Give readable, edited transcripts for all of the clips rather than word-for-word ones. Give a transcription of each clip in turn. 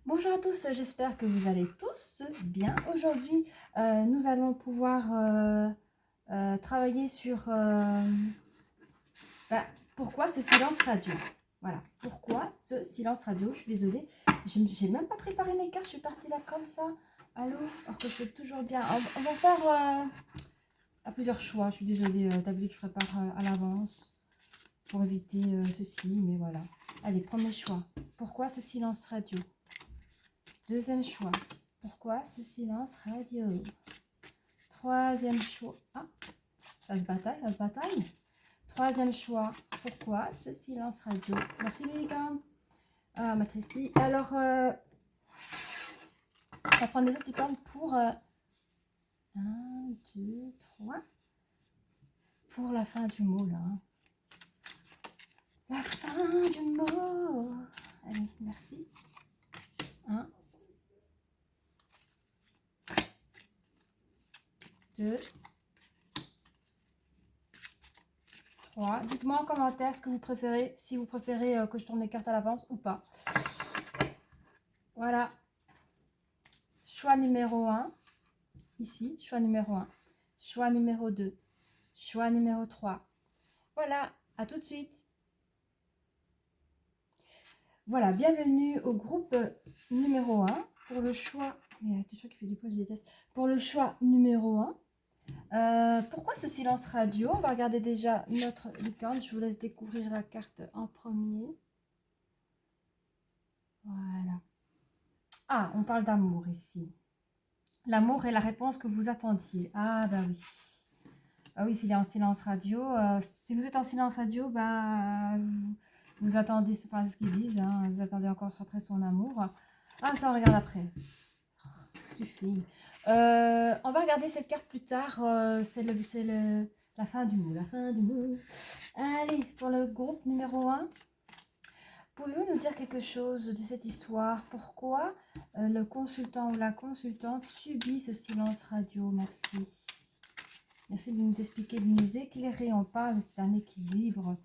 Bonjour à tous, j'espère que vous allez tous bien. Aujourd'hui, nous allons pouvoir travailler sur pourquoi ce silence radio. Voilà, pourquoi ce silence radio. Je suis désolée, je n'ai même pas préparé mes cartes, je suis partie là comme ça. Allô, alors que je fais toujours bien. On va faire à plusieurs choix. Je suis désolée, d'habitude je prépare à l'avance pour éviter ceci, mais voilà. Allez, premier choix. Pourquoi ce silence radio? Deuxième choix. Pourquoi ce silence radio? Troisième choix. Ah, ça se bataille, ça se bataille. Troisième choix. Pourquoi ce silence radio? Merci les gars. Ah, mettre ici. Alors, on va prendre les autres licornes pour 1, 2, 3. Pour la fin du mot, là. La fin du mot. Allez, merci. 1, 2, 3. Dites-moi en commentaire ce que vous préférez, si vous préférez que je tourne les cartes à l'avance ou pas. Voilà. Choix numéro 1. Ici, choix numéro 1. Choix numéro 2. Choix numéro 3. Voilà, à tout de suite. Voilà, bienvenue au groupe numéro 1 pour le choix. Mais il y a quelque chose qui fait du poids, je déteste. Pour le choix numéro 1. Pourquoi ce silence radio? On va regarder déjà notre licorne. Je vous laisse découvrir la carte en premier. Voilà. Ah, on parle d'amour ici. L'amour est la réponse que vous attendiez. Ah, bah oui. Ah oui, s'il est en silence radio. Si vous êtes en silence radio, vous attendez, enfin, c'est ce qu'ils disent, hein, vous attendez encore après son amour. Ah, ça, on regarde après. Oh, suffit. On va regarder cette carte plus tard. C'est la fin du mot. La fin du mot. Allez, pour le groupe numéro 1. Pouvez-vous nous dire quelque chose de cette histoire? Pourquoi le consultant ou la consultante subit ce silence radio? Merci. Merci de nous expliquer, de nous éclairer. On parle d'un équilibre.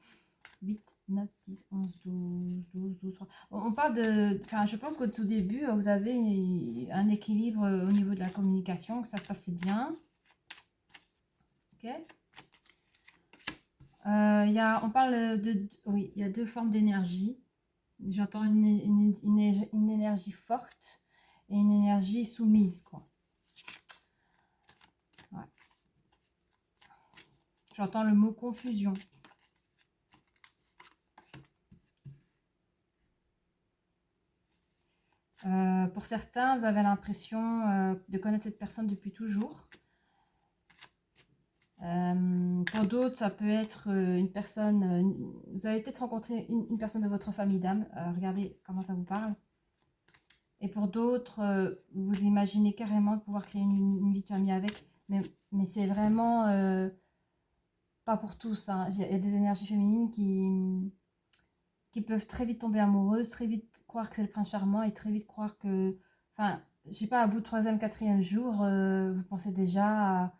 8, 9, 10, 11, 12, 12, 12, 3. On parle de... Enfin, je pense qu'au tout début, vous avez un équilibre au niveau de la communication, que ça se passait bien. Ok. On parle de... Oui, il y a deux formes d'énergie. J'entends une énergie forte et une énergie soumise, quoi. Ouais. J'entends le mot confusion. Pour certains, vous avez l'impression de connaître cette personne depuis toujours. Pour d'autres, ça peut être une personne... vous avez peut-être rencontré une personne de votre famille d'âme. Regardez comment ça vous parle. Et pour d'autres, vous imaginez carrément pouvoir créer une vie de famille avec. Mais c'est vraiment pas pour tous. Hein. Il y a des énergies féminines qui peuvent très vite tomber amoureuses, très vite croire que c'est le prince charmant et très vite croire que... Enfin, je sais pas, à bout de 3e, 4e jour, vous pensez déjà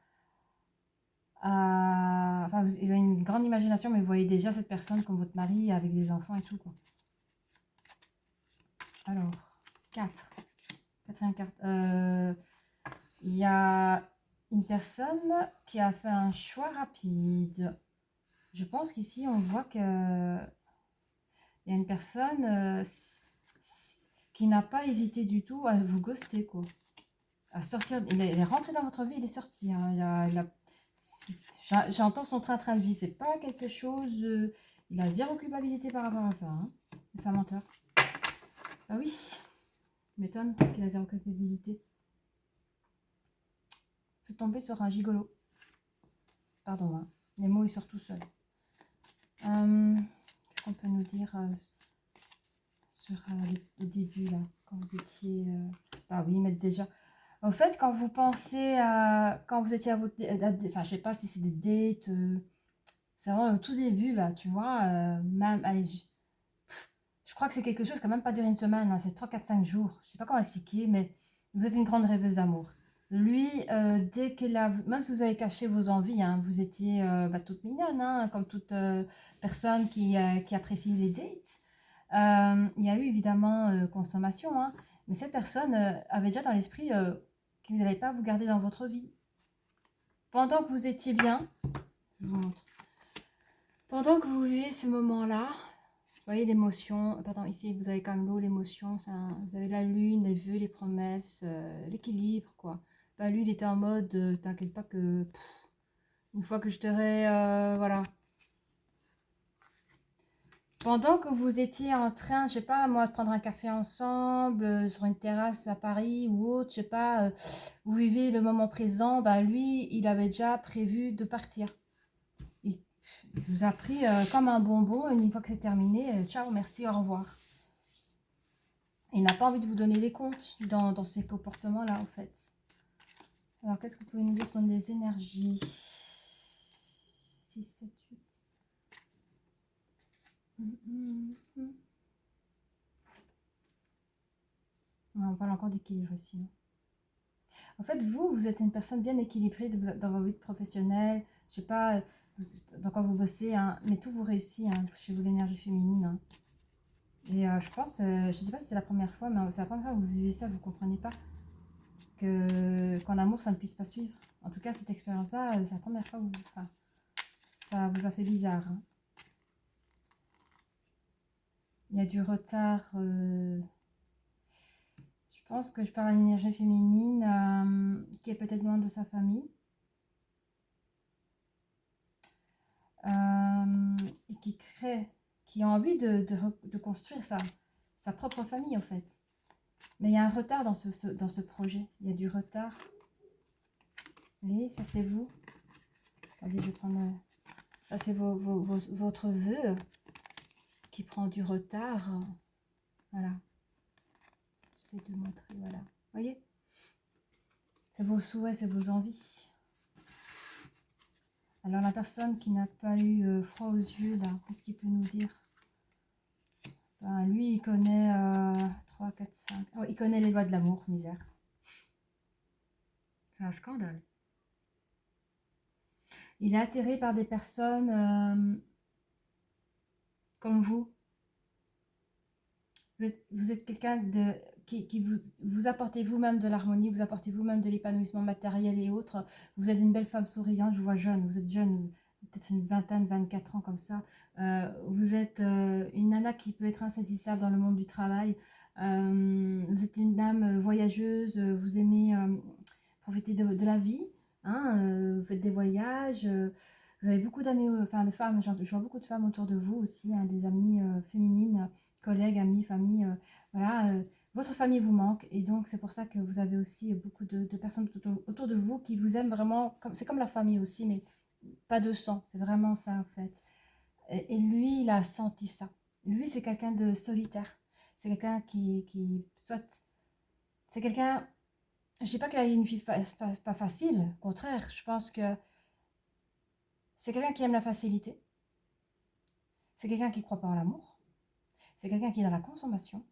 enfin, vous avez une grande imagination, mais vous voyez déjà cette personne comme votre mari avec des enfants et tout, quoi. Alors, 4. Quatrième carte. Il y a une personne qui a fait un choix rapide. Je pense qu'ici, on voit que il y a une personne qui n'a pas hésité du tout à vous ghoster, quoi. À sortir. Il est rentré dans votre vie, il est sorti. Hein. J'entends son train-train de vie. C'est pas quelque chose. Il a zéro culpabilité par rapport à ça. Hein. C'est un menteur. Ah oui, m'étonne qu'il a zéro culpabilité. Vous êtes tombé sur un gigolo. Pardon, hein. Les mots ils sortent tout seuls. Qu'est-ce qu'on peut nous dire sur le début là, quand vous étiez. Bah oui, mettre déjà. Au fait, quand vous pensez quand vous étiez à votre... Enfin, je sais pas si c'est des dates. C'est vraiment au tout début, là, tu vois. Même, allez, je crois que c'est quelque chose qui n'a même pas duré une semaine. Hein, c'est 3, 4, 5 jours. Je sais pas comment expliquer, mais vous êtes une grande rêveuse d'amour. Lui, dès qu'il a... Même si vous avez caché vos envies, hein, vous étiez toute mignonne, hein, comme toute personne qui apprécie les dates. Il y a eu évidemment consommation, hein, mais cette personne avait déjà dans l'esprit que vous n'allez pas vous garder dans votre vie. Pendant que vous étiez bien, je vous montre. Pendant que vous vivez ce moment-là, vous voyez l'émotion, pardon, ici vous avez quand même l'eau, l'émotion, vous avez la lune, les vœux, les promesses, l'équilibre, quoi. Bah, lui, il était en mode, t'inquiète pas que une fois que je t'aurai, voilà. Pendant que vous étiez en train, je sais pas, moi, de prendre un café ensemble, sur une terrasse à Paris ou autre, je sais pas, vous vivez le moment présent, bah lui, il avait déjà prévu de partir. Il vous a pris comme un bonbon, et une fois que c'est terminé, ciao, merci, au revoir. Il n'a pas envie de vous donner des comptes dans ces comportements-là, en fait. Alors, qu'est-ce que vous pouvez nous dire sur des énergies? 6, 7, 8. On parle encore d'équilibre ici. En fait, vous êtes une personne bien équilibrée dans votre vie professionnelle. Je sais pas dans quoi vous bossez, hein, mais tout vous réussit hein, chez vous, l'énergie féminine. Hein. Et je pense, je sais pas si c'est la première fois, mais c'est la première fois que vous vivez ça, vous comprenez pas qu'en amour, ça ne puisse pas suivre. En tout cas, cette expérience-là, c'est la première fois où enfin, ça vous a fait bizarre. Hein. Il y a du retard. Je pense que je parle à l'énergie féminine qui est peut-être loin de sa famille. Et qui a envie de construire sa propre famille, en fait. Mais il y a un retard dans ce projet. Il y a du retard. Vous voyez, ça c'est vous. Attendez, je vais prendre... Ça c'est votre vœu qui prend du retard. Voilà. J'essaie de montrer, voilà. Vous voyez? C'est vos souhaits, c'est vos envies. Alors la personne qui n'a pas eu froid aux yeux, là, qu'est-ce qu'il peut nous dire? Ben, lui, il connaît 3, 4, 5. Oh, il connaît les lois de l'amour, misère. C'est un scandale. Il est attiré par des personnes comme vous. Vous êtes quelqu'un qui vous apportez vous-même de l'harmonie, vous apportez vous-même de l'épanouissement matériel et autres. Vous êtes une belle femme souriante, je vous vois jeune, vous êtes jeune, peut-être une vingtaine, 24 ans comme ça. Vous êtes une nana qui peut être insaisissable dans le monde du travail. Vous êtes une dame voyageuse, vous aimez profiter de la vie. Hein, vous faites des voyages. Vous avez beaucoup d'amis, enfin de femmes, je vois beaucoup de femmes autour de vous aussi, hein, des amies féminines, collègues, amis, famille. Voilà, votre famille vous manque et donc c'est pour ça que vous avez aussi beaucoup de personnes autour de vous qui vous aiment vraiment. C'est comme la famille aussi, mais pas de sang. C'est vraiment ça en fait. Et lui, il a senti ça. Lui, c'est quelqu'un de solitaire. C'est quelqu'un soit, c'est quelqu'un. Je ne dis pas qu'il a une vie pas facile. Au contraire, je pense que c'est quelqu'un qui aime la facilité. C'est quelqu'un qui ne croit pas en l'amour. C'est quelqu'un qui est dans la consommation.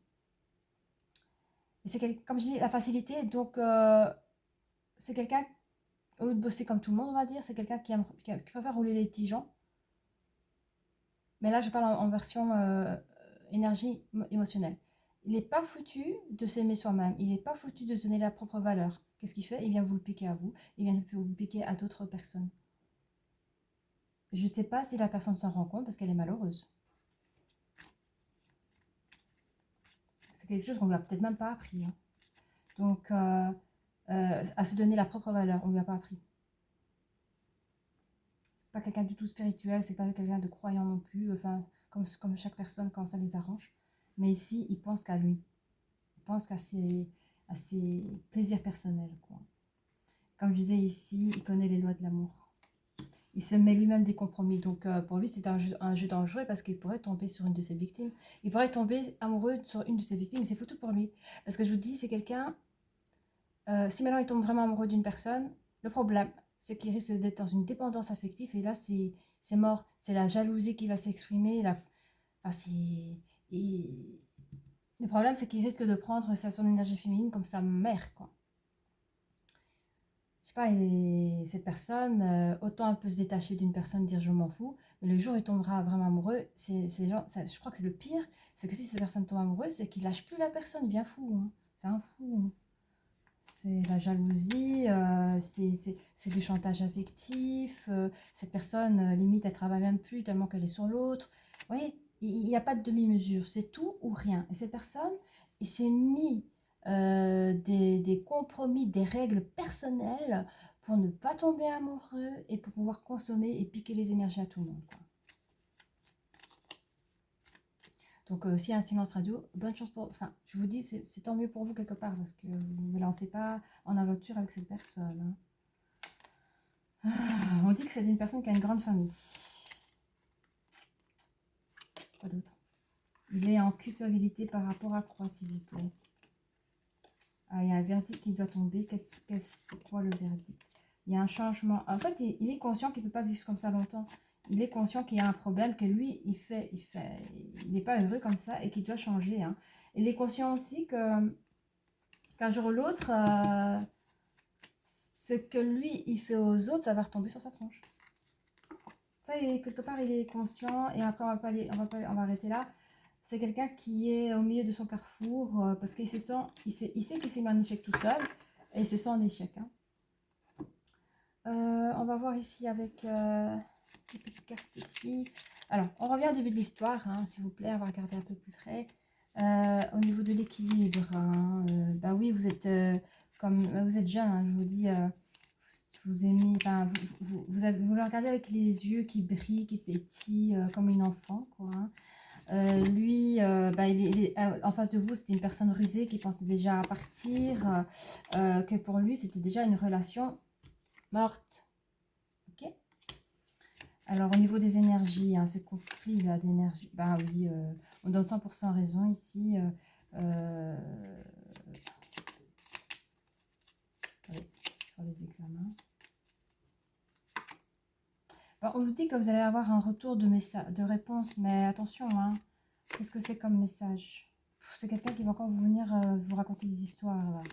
Et c'est comme je dis, la facilité, donc c'est quelqu'un, au lieu de bosser comme tout le monde, on va dire, c'est quelqu'un qui préfère rouler les petits gens. Mais là, je parle en version énergie émotionnelle. Il n'est pas foutu de s'aimer soi-même. Il n'est pas foutu de se donner la propre valeur. Qu'est-ce qu'il fait? Il vient vous le piquer à vous. Il vient vous le piquer à d'autres personnes. Je ne sais pas si la personne s'en rend compte parce qu'elle est malheureuse. C'est quelque chose qu'on ne lui a peut-être même pas appris. Hein. Donc, à se donner la propre valeur, on ne lui a pas appris. C'est pas quelqu'un du tout spirituel, c'est pas quelqu'un de croyant non plus, enfin, comme chaque personne quand ça les arrange. Mais ici, il pense qu'à lui. Il pense qu'à ses plaisirs personnels. Quoi. Comme je disais ici, il connaît les lois de l'amour. Il se met lui-même des compromis. Donc pour lui, c'est un jeu dangereux parce qu'il pourrait tomber sur une de ses victimes. Il pourrait tomber amoureux sur une de ses victimes. C'est foutu pour lui. Parce que je vous dis, c'est quelqu'un... si maintenant il tombe vraiment amoureux d'une personne, le problème, c'est qu'il risque d'être dans une dépendance affective. Et là, c'est mort. C'est la jalousie qui va s'exprimer. Enfin, le problème, c'est qu'il risque de prendre son énergie féminine comme sa mère, quoi. sais pas, cette personne, autant elle peut se détacher d'une personne, dire je m'en fous, mais le jour où il tombera vraiment amoureux, je crois que c'est le pire, c'est que si cette personne tombe amoureuse, c'est qu'il lâche plus la personne, bien fou, hein. C'est un fou, hein. C'est la jalousie, c'est du chantage affectif, cette personne, limite, elle travaille même plus tellement qu'elle est sur l'autre. Vous voyez, il n'y a pas de demi-mesure, c'est tout ou rien. Et cette personne, il s'est mis des compromis, des règles personnelles pour ne pas tomber amoureux et pour pouvoir consommer et piquer les énergies à tout le monde, quoi. Donc, s'il y a un silence radio, bonne chance pour... Enfin, je vous dis, c'est tant mieux pour vous quelque part, parce que vous ne vous lancez pas en aventure avec cette personne, hein. Ah, on dit que c'est une personne qui a une grande famille. Quoi d'autre? Il est en culpabilité par rapport à quoi, s'il vous plaît? Ah, il y a un verdict qui doit tomber. C'est quoi le verdict? Il y a un changement. En fait, il est conscient qu'il ne peut pas vivre comme ça longtemps. Il est conscient qu'il y a un problème, que lui, il n'est pas heureux comme ça et qu'il doit changer, hein. Il est conscient aussi que qu'un jour ou l'autre, ce que lui, il fait aux autres, ça va retomber sur sa tronche. Ça, quelque part, il est conscient. Et après, on va arrêter là. C'est quelqu'un qui est au milieu de son carrefour parce qu'il se sent, il sait qu'il s'est mis en échec tout seul et il se sent en échec, hein. On va voir ici avec les petites cartes ici. Alors, on revient au début de l'histoire, hein, s'il vous plaît, on va regarder un peu plus près. Au niveau de l'équilibre, hein, bah oui, vous êtes vous êtes jeune, hein, je vous dis, vous aimez, enfin, vous le regardez avec les yeux qui brillent, qui pétillent, comme une enfant, quoi, hein. Lui, bah, en face de vous, c'était une personne rusée qui pensait déjà à partir, que pour lui, c'était déjà une relation morte. Ok. Alors, au niveau des énergies, hein, ce conflit-là d'énergie, bah oui, on donne 100% raison ici. Allez, sur les examens. Bon, on vous dit que vous allez avoir un retour de réponse, mais attention, hein, qu'est-ce que c'est comme message? C'est quelqu'un qui va encore venir vous raconter des histoires, là.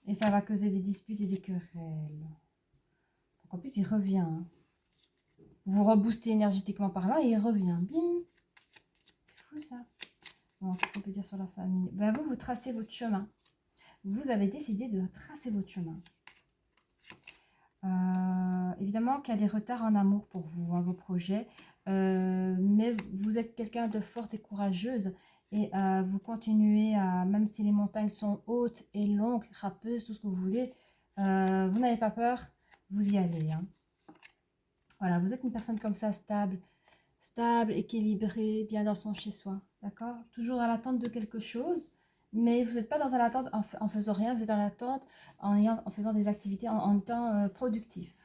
Et ça va causer des disputes et des querelles. Donc en plus, il revient, hein. Vous reboostez énergétiquement parlant et il revient. Bim. C'est fou, ça. Bon, qu'est-ce qu'on peut dire sur la famille? Ben, vous tracez votre chemin. Vous avez décidé de tracer votre chemin. Évidemment qu'il y a des retards en amour pour vous, hein, vos projets. Mais vous êtes quelqu'un de forte et courageuse. Et vous continuez à, même si les montagnes sont hautes et longues, râpeuses, tout ce que vous voulez, vous n'avez pas peur, vous y allez, hein. Voilà, vous êtes une personne comme ça, stable, équilibrée, bien dans son chez-soi, d'accord? Toujours dans l'attente de quelque chose, mais vous n'êtes pas dans l'attente en faisant rien, vous êtes dans l'attente en faisant des activités, en étant productif.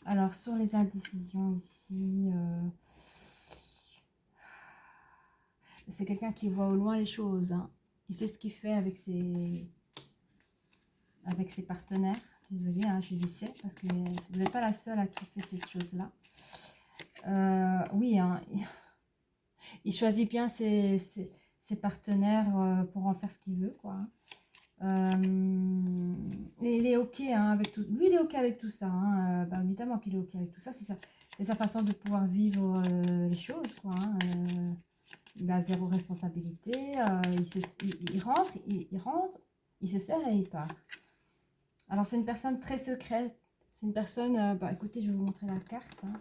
Alors, sur les indécisions ici, c'est quelqu'un qui voit au loin les choses, hein. Il sait ce qu'il fait avec ses partenaires. Désolée, hein, je dis c'est parce que vous n'êtes pas la seule à qui fait ces choses-là. Oui, hein, il choisit bien ses partenaires pour en faire ce qu'il veut, quoi. Et il est ok, hein, avec tout. Lui, il est ok avec tout ça, hein. Bah, évidemment qu'il est ok avec tout ça. C'est sa façon de pouvoir vivre les choses, quoi, hein. Il a zéro responsabilité. Il rentre, il se sert et il part. Alors, c'est une personne très secrète. C'est une personne... bah, écoutez, je vais vous montrer la carte, hein.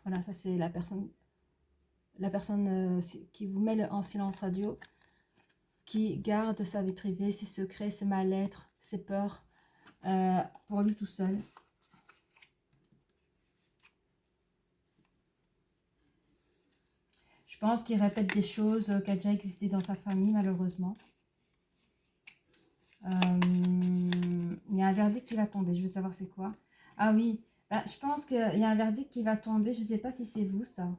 Voilà, ça, c'est la personne qui vous met en silence radio, qui garde sa vie privée, ses secrets, ses mal-être, ses peurs, pour lui tout seul. Je pense qu'il répète des choses qui ont déjà existé dans sa famille, malheureusement. Il y a un verdict qui va tomber, je veux savoir c'est quoi. Ah oui, bah, je pense qu'il y a un verdict qui va tomber, je ne sais pas si c'est vous, ça.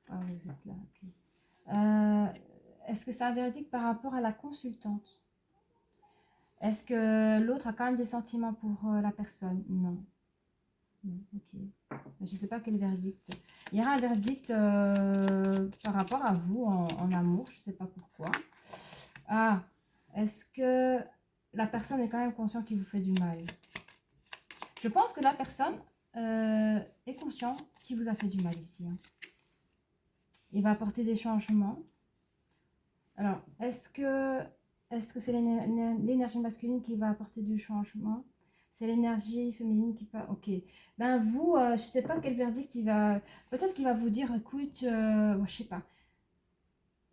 Ah, vous êtes là, ok. Est-ce que c'est un verdict par rapport à la consultante? Est-ce que l'autre a quand même des sentiments pour la personne? Non. Non, ok. Je ne sais pas quel verdict. Il y aura un verdict par rapport à vous en amour, je ne sais pas pourquoi. Ah, est-ce que personne est quand même consciente qu'il vous fait du mal. Je pense que la personne est consciente qu'il vous a fait du mal ici. Hein. Il va apporter des changements. Alors, est-ce que c'est l'énergie masculine qui va apporter du changement? C'est l'énergie féminine qui va... Ok. Ben vous, je ne sais pas quel verdict il va... Peut-être qu'il va vous dire, écoute, je sais pas.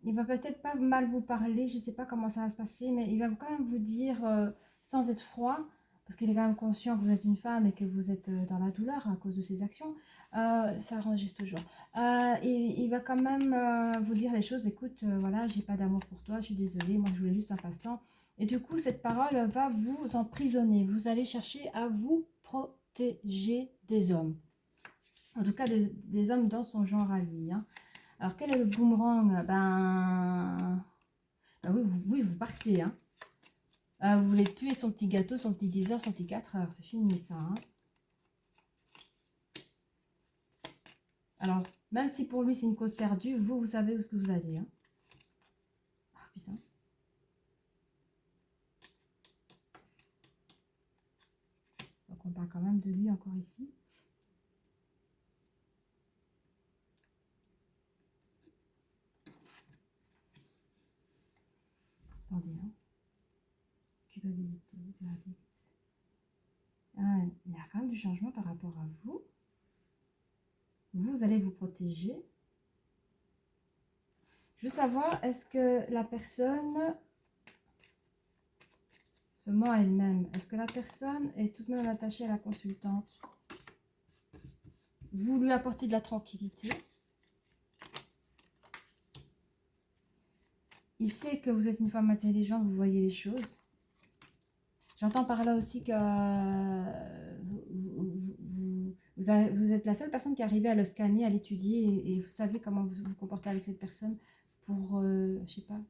Il va peut-être pas mal vous parler, je ne sais pas comment ça va se passer, mais il va quand même vous dire, sans être froid, parce qu'il est quand même conscient que vous êtes une femme et que vous êtes dans la douleur à cause de ses actions, ça enregistre toujours. Il va quand même vous dire les choses, écoute, voilà, j'ai pas d'amour pour toi, je suis désolée, moi je voulais juste un passe-temps. Et du coup, cette parole va vous emprisonner. Vous allez chercher à vous protéger des hommes. En tout cas, des hommes dans son genre à lui. Hein. Alors, quel est le boomerang? Oui, vous partez. Hein. Vous voulez puer son petit gâteau, son petit 10 heures, son petit 4 heures. C'est fini ça. Hein. Alors, même si pour lui c'est une cause perdue, vous savez où est-ce que vous allez. Hein. Ah, putain. Donc, on parle quand même de lui encore ici. Attendez. Hein. Culpabilité, verdict. Il y a quand même du changement par rapport à vous. Vous allez vous protéger. Je veux savoir, est-ce que la personne se ment à elle-même? Est-ce que la personne est tout de même attachée à la consultante? Vous lui apportez de la tranquillité. Il sait que vous êtes une femme intelligente, vous voyez les choses. J'entends par là aussi que vous êtes la seule personne qui est arrivée à le scanner, à l'étudier et vous savez comment vous vous comportez avec cette personne pour, je sais pas,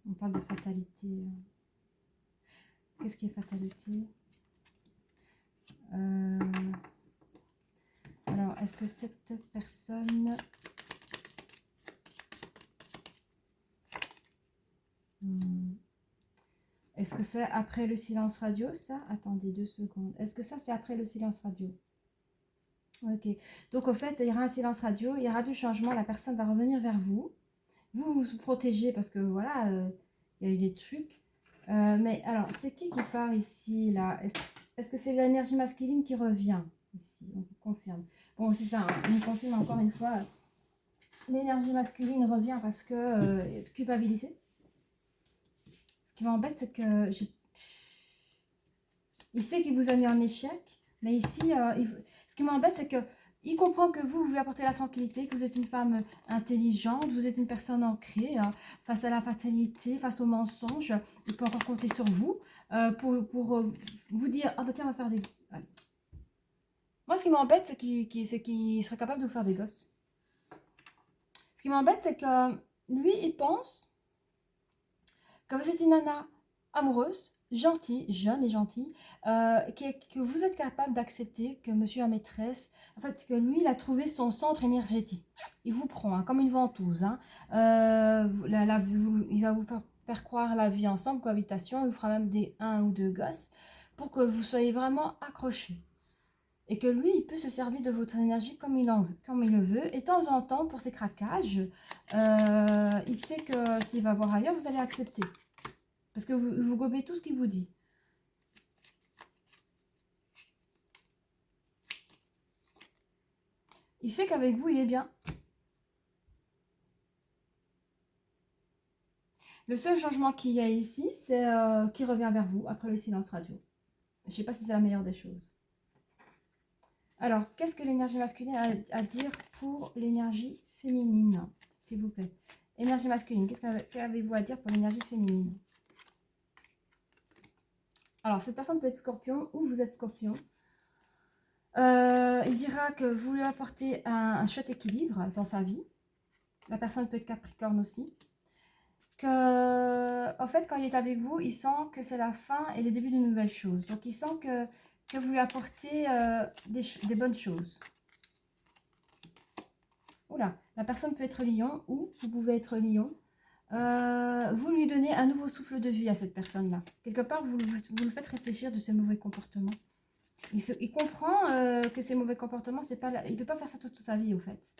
on parle de fatalité. Qu'est-ce qui est fatalité? Alors, est-ce que cette personne... Est-ce que c'est après le silence radio, ça? Attendez 2 secondes. Est-ce que ça, c'est après le silence radio? Ok. Donc, au fait, il y aura un silence radio, il y aura du changement, la personne va revenir vers vous. Vous vous protégez parce que, voilà, il y a eu des trucs. Mais alors, c'est qui part ici, là? Est-ce que c'est l'énergie masculine qui revient ici? On vous confirme. Bon, c'est ça, hein, on nous confirme encore une fois. L'énergie masculine revient parce que culpabilité. Ce qui m'embête, c'est que il sait qu'il vous a mis en échec, mais ici, ce qui m'embête, c'est que il comprend que vous lui apportez la tranquillité, que vous êtes une femme intelligente, vous êtes une personne ancrée face à la fatalité, face au mensonge. Il peut encore compter sur vous pour vous dire, ah bah tiens, on va faire des... Ouais. Moi, ce qui m'embête, c'est qu'il serait capable de vous faire des gosses. Ce qui m'embête, c'est que lui, il pense que vous êtes une nana amoureuse, gentille, jeune et gentille, que vous êtes capable d'accepter que monsieur a maîtresse, en fait, que lui, il a trouvé son centre énergétique. Il vous prend hein, comme une ventouse. Hein. Il va vous faire croire la vie ensemble, cohabitation, il vous fera même des 1 ou 2 gosses, pour que vous soyez vraiment accrochés. Et que lui, il peut se servir de votre énergie comme il le veut. Et de temps en temps, pour ses craquages, il sait que s'il va voir ailleurs, vous allez accepter. Parce que vous gobez tout ce qu'il vous dit. Il sait qu'avec vous, il est bien. Le seul changement qu'il y a ici, c'est qu'il revient vers vous après le silence radio. Je ne sais pas si c'est la meilleure des choses. Alors, qu'est-ce que l'énergie masculine a à dire pour l'énergie féminine, s'il vous plaît? Énergie masculine, qu'avez-vous à dire pour l'énergie féminine? Alors, cette personne peut être scorpion ou vous êtes scorpion. Il dira que vous lui apportez un chouette équilibre dans sa vie. La personne peut être capricorne aussi. En fait, quand il est avec vous, il sent que c'est la fin et le début d'une nouvelle chose. Donc, il sent que vous lui apportez des bonnes choses. Oula, la personne peut être lion ou vous pouvez être lion. Vous lui donnez un nouveau souffle de vie à cette personne-là. Quelque part, vous le faites réfléchir de ses mauvais comportements. Il comprend que ses mauvais comportements, c'est pas il ne peut pas faire ça toute sa vie, au fait.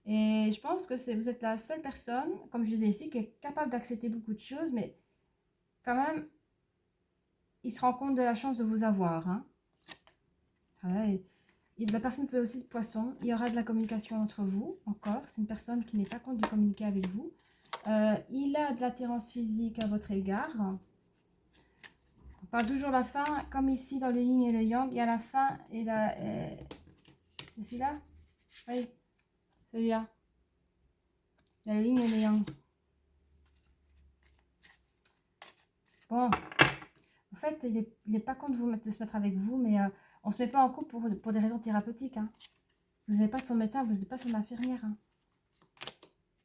Et je pense que vous êtes la seule personne, comme je disais ici, qui est capable d'accepter beaucoup de choses, mais quand même, il se rend compte de la chance de vous avoir. Hein. Voilà, la personne peut aussi être poisson. Il y aura de la communication entre vous, encore. C'est une personne qui n'est pas contre de communiquer avec vous. Il a de l'attirance physique à votre égard. On parle toujours la fin, comme ici dans le yin et le yang. Il y a la fin et la... celui-là. Oui, celui-là. Il y a le yin et le yang. Bon, en fait, il n'est pas contre de se mettre avec vous, mais on ne se met pas en couple pour des raisons thérapeutiques. Hein. Vous n'êtes pas de son médecin, vous n'êtes pas son infirmière. Hein.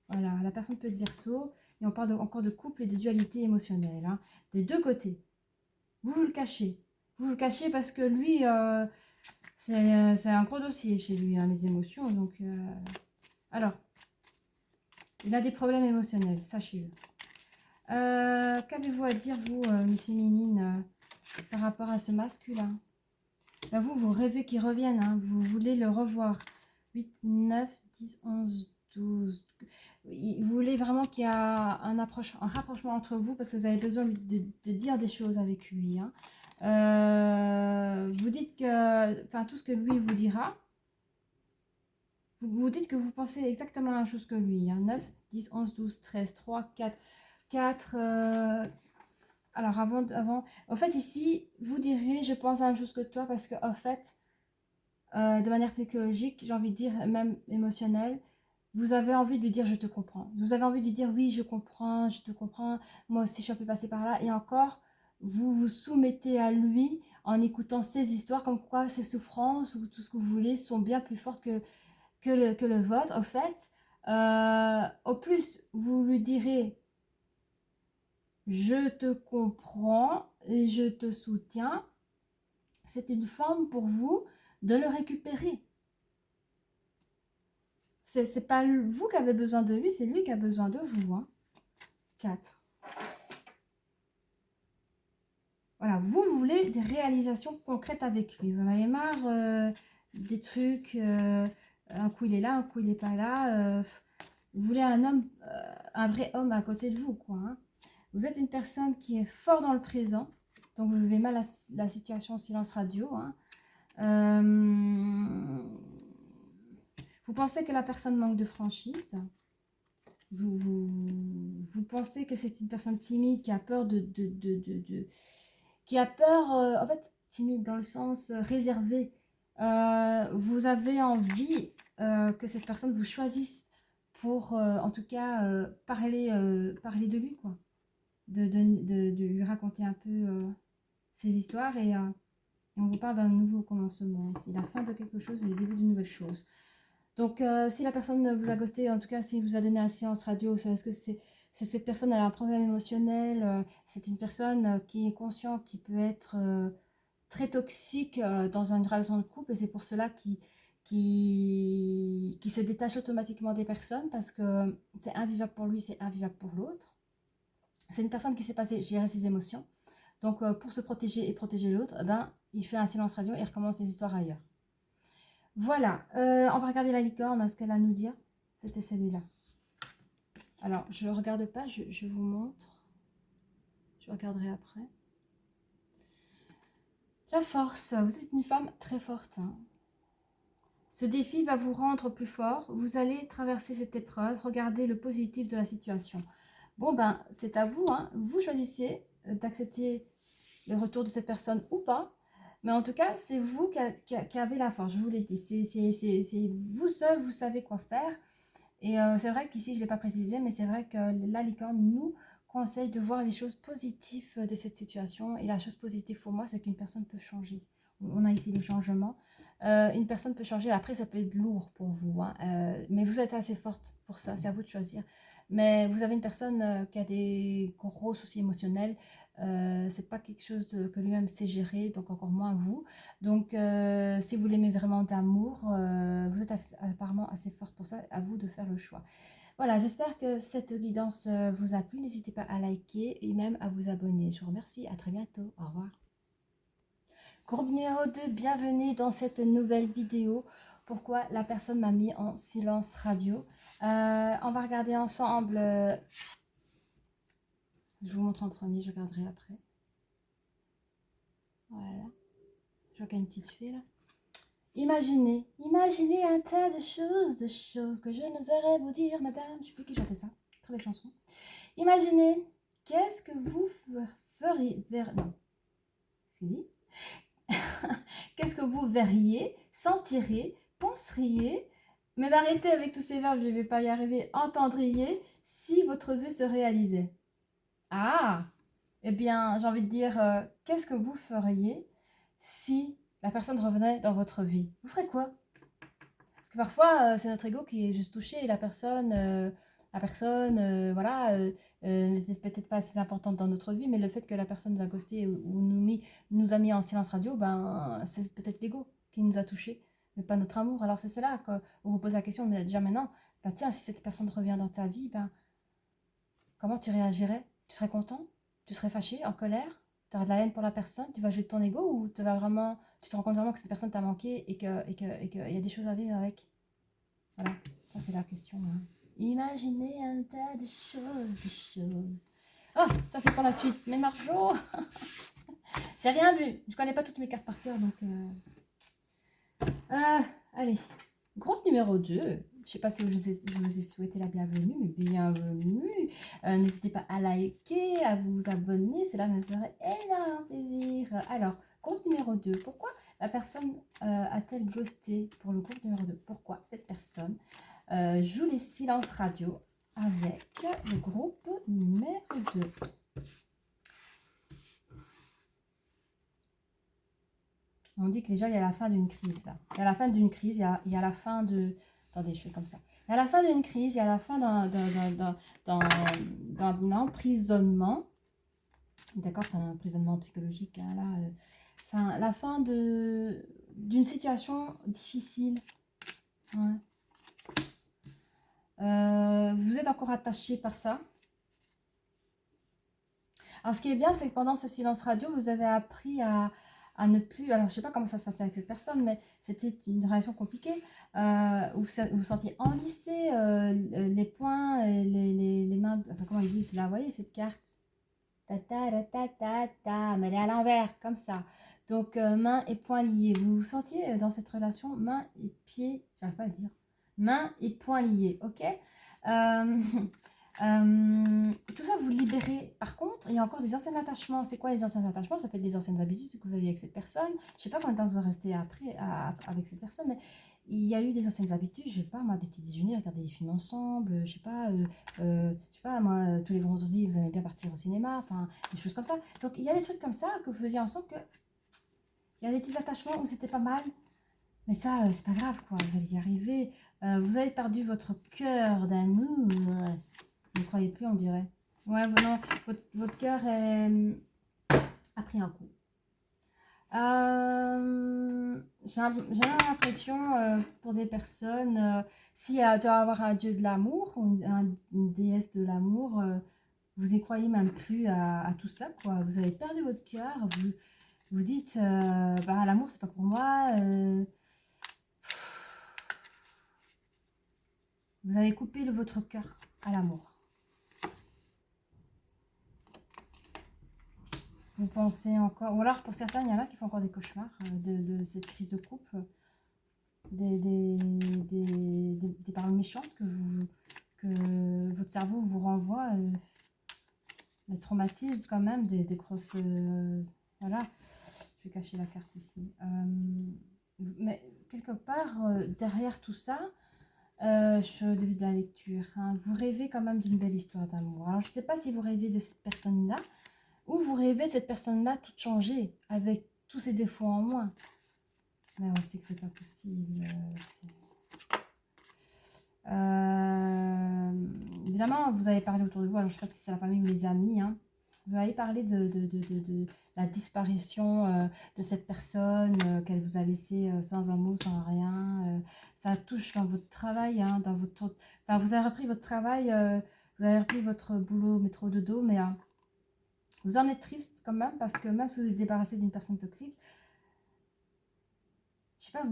Voilà, la personne peut être Verseau, et on parle encore de couple et de dualité émotionnelle. Hein. Des deux côtés. Vous le cachez. Vous le cachez parce que lui, c'est un gros dossier chez lui, hein, les émotions. Donc, alors, il a des problèmes émotionnels, sachez-le. Qu'avez-vous à dire, vous, mes féminines, par rapport à ce masculin? Ben vous rêvez qu'il revienne, hein, vous voulez le revoir. 8, 9, 10, 11, 12. Vous voulez vraiment qu'il y ait un rapprochement entre vous parce que vous avez besoin de dire des choses avec lui. Hein. Vous dites que, enfin, tout ce que lui vous dira, vous dites que vous pensez exactement la même chose que lui. Hein. 9, 10, 11, 12, 13, 3, 4. Alors, en fait, ici, vous direz, je pense à la même chose que toi parce que, en fait, de manière psychologique, j'ai envie de dire, même émotionnelle, vous avez envie de lui dire je te comprends. Vous avez envie de lui dire oui, je comprends, je te comprends, moi aussi je suis un peu passée par là. Et encore, vous vous soumettez à lui en écoutant ses histoires, comme quoi ses souffrances ou tout ce que vous voulez sont bien plus fortes que le vôtre. Au fait, au plus, vous lui direz je te comprends et je te soutiens. C'est une forme pour vous de le récupérer. C'est pas vous qui avez besoin de lui, c'est lui qui a besoin de vous. Hein. 4. Voilà, vous voulez des réalisations concrètes avec lui. Vous en avez marre des trucs, un coup il est là, un coup il n'est pas là. Vous voulez un homme, un vrai homme à côté de vous, quoi. Hein. Vous êtes une personne qui est fort dans le présent, donc vous vivez mal la situation silence radio. Hein. Vous pensez que la personne manque de franchise. Vous pensez que c'est une personne timide qui a peur qui a peur, en fait, timide dans le sens réservé. Vous avez envie que cette personne vous choisisse pour, en tout cas, parler de lui, quoi. De lui raconter un peu ses histoires et on vous parle d'un nouveau commencement ici, la fin de quelque chose et le début d'une nouvelle chose. Donc, si la personne vous a ghosté, en tout cas, si vous a donné un silence radio, c'est parce que c'est cette personne, elle a un problème émotionnel, c'est une personne qui est consciente, qui peut être très toxique dans une relation de couple, et c'est pour cela qui se détache automatiquement des personnes, parce que c'est invivable pour lui, c'est invivable pour l'autre. C'est une personne qui sait pas gérer ses émotions. Donc, pour se protéger et protéger l'autre, ben, il fait un silence radio et il recommence ses histoires ailleurs. Voilà, on va regarder la licorne, ce qu'elle a à nous dire. C'était celui-là. Alors, je ne regarde pas, je vous montre. Je regarderai après. La force, vous êtes une femme très forte. Hein. Ce défi va vous rendre plus fort. Vous allez traverser cette épreuve. Regardez le positif de la situation. Bon, ben, c'est à vous. Hein. Vous choisissez d'accepter le retour de cette personne ou pas. Mais en tout cas, c'est vous qui avez la force. Je vous l'ai dit. C'est vous seul, vous savez quoi faire. Et c'est vrai qu'ici, je ne l'ai pas précisé, mais c'est vrai que la licorne nous conseille de voir les choses positives de cette situation. Et la chose positive pour moi, c'est qu'une personne peut changer. On a ici le changement. Une personne peut changer. Après, ça peut être lourd pour vous. Hein. Mais vous êtes assez forte pour ça. C'est à vous de choisir. Mais vous avez une personne qui a des gros soucis émotionnels. C'est pas quelque chose que lui-même sait gérer, donc encore moins vous. Donc, si vous l'aimez vraiment d'amour, vous êtes apparemment assez forte pour ça. À vous de faire le choix. Voilà, j'espère que cette guidance vous a plu. N'hésitez pas à liker et même à vous abonner. Je vous remercie. À très bientôt. Au revoir. Groupe numéro 2, bienvenue dans cette nouvelle vidéo. Pourquoi la personne m'a mis en silence radio. On va regarder ensemble. Je vous montre en premier, je regarderai après. Voilà. Je vois qu'il y a une petite fille là. Imaginez un tas de choses que je n'oserais vous dire, madame. Je sais plus qui chantait ça. Très belle chanson. Imaginez, qu'est-ce que vous feriez... Non. C'est dit. Qu'est-ce que vous verriez, sentiriez, penseriez, mais arrêtez avec tous ces verbes, je ne vais pas y arriver, entendriez, si votre vœu se réalisait. Ah, eh bien, j'ai envie de dire, qu'est-ce que vous feriez si la personne revenait dans votre vie? Vous ferez quoi? Parce que parfois, c'est notre ego qui est juste touché et voilà, n'était peut-être pas assez importante dans notre vie, mais le fait que la personne nous a ghosté ou nous a mis en silence radio, ben, c'est peut-être l'ego qui nous a touchés, mais pas notre amour. Alors c'est là qu'on vous pose la question, mais déjà maintenant, bah, tiens, si cette personne revient dans ta vie, ben, comment tu réagirais? Tu serais content? Tu serais fâché, en colère? Tu auras de la haine pour la personne? Tu vas jouer de ton ego ou tu te rends compte vraiment que cette personne t'a manqué et qu'il y a des choses à vivre avec? Voilà, ça c'est la question. Hein. Imaginez un tas de choses. Oh, ça c'est pour la suite. Mais Marjo, j'ai rien vu. Je connais pas toutes mes cartes par cœur, donc... allez, groupe numéro 2. Je sais pas si je vous ai souhaité la bienvenue, mais bienvenue. N'hésitez pas à liker, à vous abonner, cela me ferait énormément plaisir. Alors, groupe numéro 2. Pourquoi la personne a-t-elle ghosté pour le groupe numéro 2? Pourquoi cette personne joue les silences radio avec le groupe numéro 2. On dit que déjà, il y a la fin d'une crise. Là. Il y a la fin d'une crise, il y a la fin de... Attendez, je fais comme ça. Il y a la fin d'une crise, il y a la fin d'un emprisonnement. D'accord, c'est un emprisonnement psychologique. Hein, là, enfin, la fin d'une situation difficile. Ouais. Vous êtes encore attaché par ça. Alors, ce qui est bien, c'est que pendant ce silence radio, vous avez appris à ne plus... Alors, je ne sais pas comment ça se passait avec cette personne, mais c'était une relation compliquée, où vous vous sentiez enlissé, les poings, les mains... Enfin, comment ils disent là, vous voyez cette carte? Ta ta ta ta ta ta, mais elle est à l'envers, comme ça. Donc, mains et poings liés. Vous vous sentiez dans cette relation, mains et pieds, j'arrive pas à le dire, mains et poings liés, ok. Tout ça, vous le libérez. Par contre, il y a encore des anciens attachements. C'est quoi les anciens attachements? Ça peut être des anciennes habitudes que vous aviez avec cette personne. Je sais pas combien de temps vous restez après avec cette personne, mais il y a eu des anciennes habitudes. Je sais pas, moi, des petits déjeuners, regarder des films ensemble. Je sais pas, moi, tous les vendredis, vous aimez bien partir au cinéma. Enfin, des choses comme ça. Donc, il y a des trucs comme ça que vous faisiez ensemble que... Il y a des petits attachements où c'était pas mal. Mais ça, c'est pas grave, quoi. Vous allez y arriver. Vous avez perdu votre cœur d'amour. Vous ne croyez plus, on dirait. Ouais, non, votre cœur a pris un coup. J'ai l'impression, pour des personnes, s'il doit avoir un dieu de l'amour, ou une déesse de l'amour, vous y croyez même plus à tout ça, quoi. Vous avez perdu votre cœur, vous dites, bah, l'amour, c'est pas pour moi. Vous avez coupé votre cœur à l'amour. Vous pensez encore, ou alors pour certains, il y en a qui font encore des cauchemars de cette crise de couple, des paroles méchantes que votre cerveau vous renvoie, des traumatismes quand même, des grosses... voilà, je vais cacher la carte ici. Mais quelque part, derrière tout ça, je suis au début de la lecture, hein, vous rêvez quand même d'une belle histoire d'amour. Alors je ne sais pas si vous rêvez de cette personne-là, ou vous rêvez cette personne-là toute changée, avec tous ses défauts en moins. Mais on sait que c'est pas possible. Évidemment, vous avez parlé autour de vous, alors je ne sais pas si c'est la famille ou les amis. Hein. Vous avez parlé de la disparition de cette personne qu'elle vous a laissé sans un mot, sans rien. Ça touche dans votre travail, hein, dans votre... Enfin, vous avez repris votre travail, vous avez repris votre boulot métro dodo, mais vous en êtes triste quand même, parce que même si vous êtes débarrassé d'une personne toxique, je sais pas,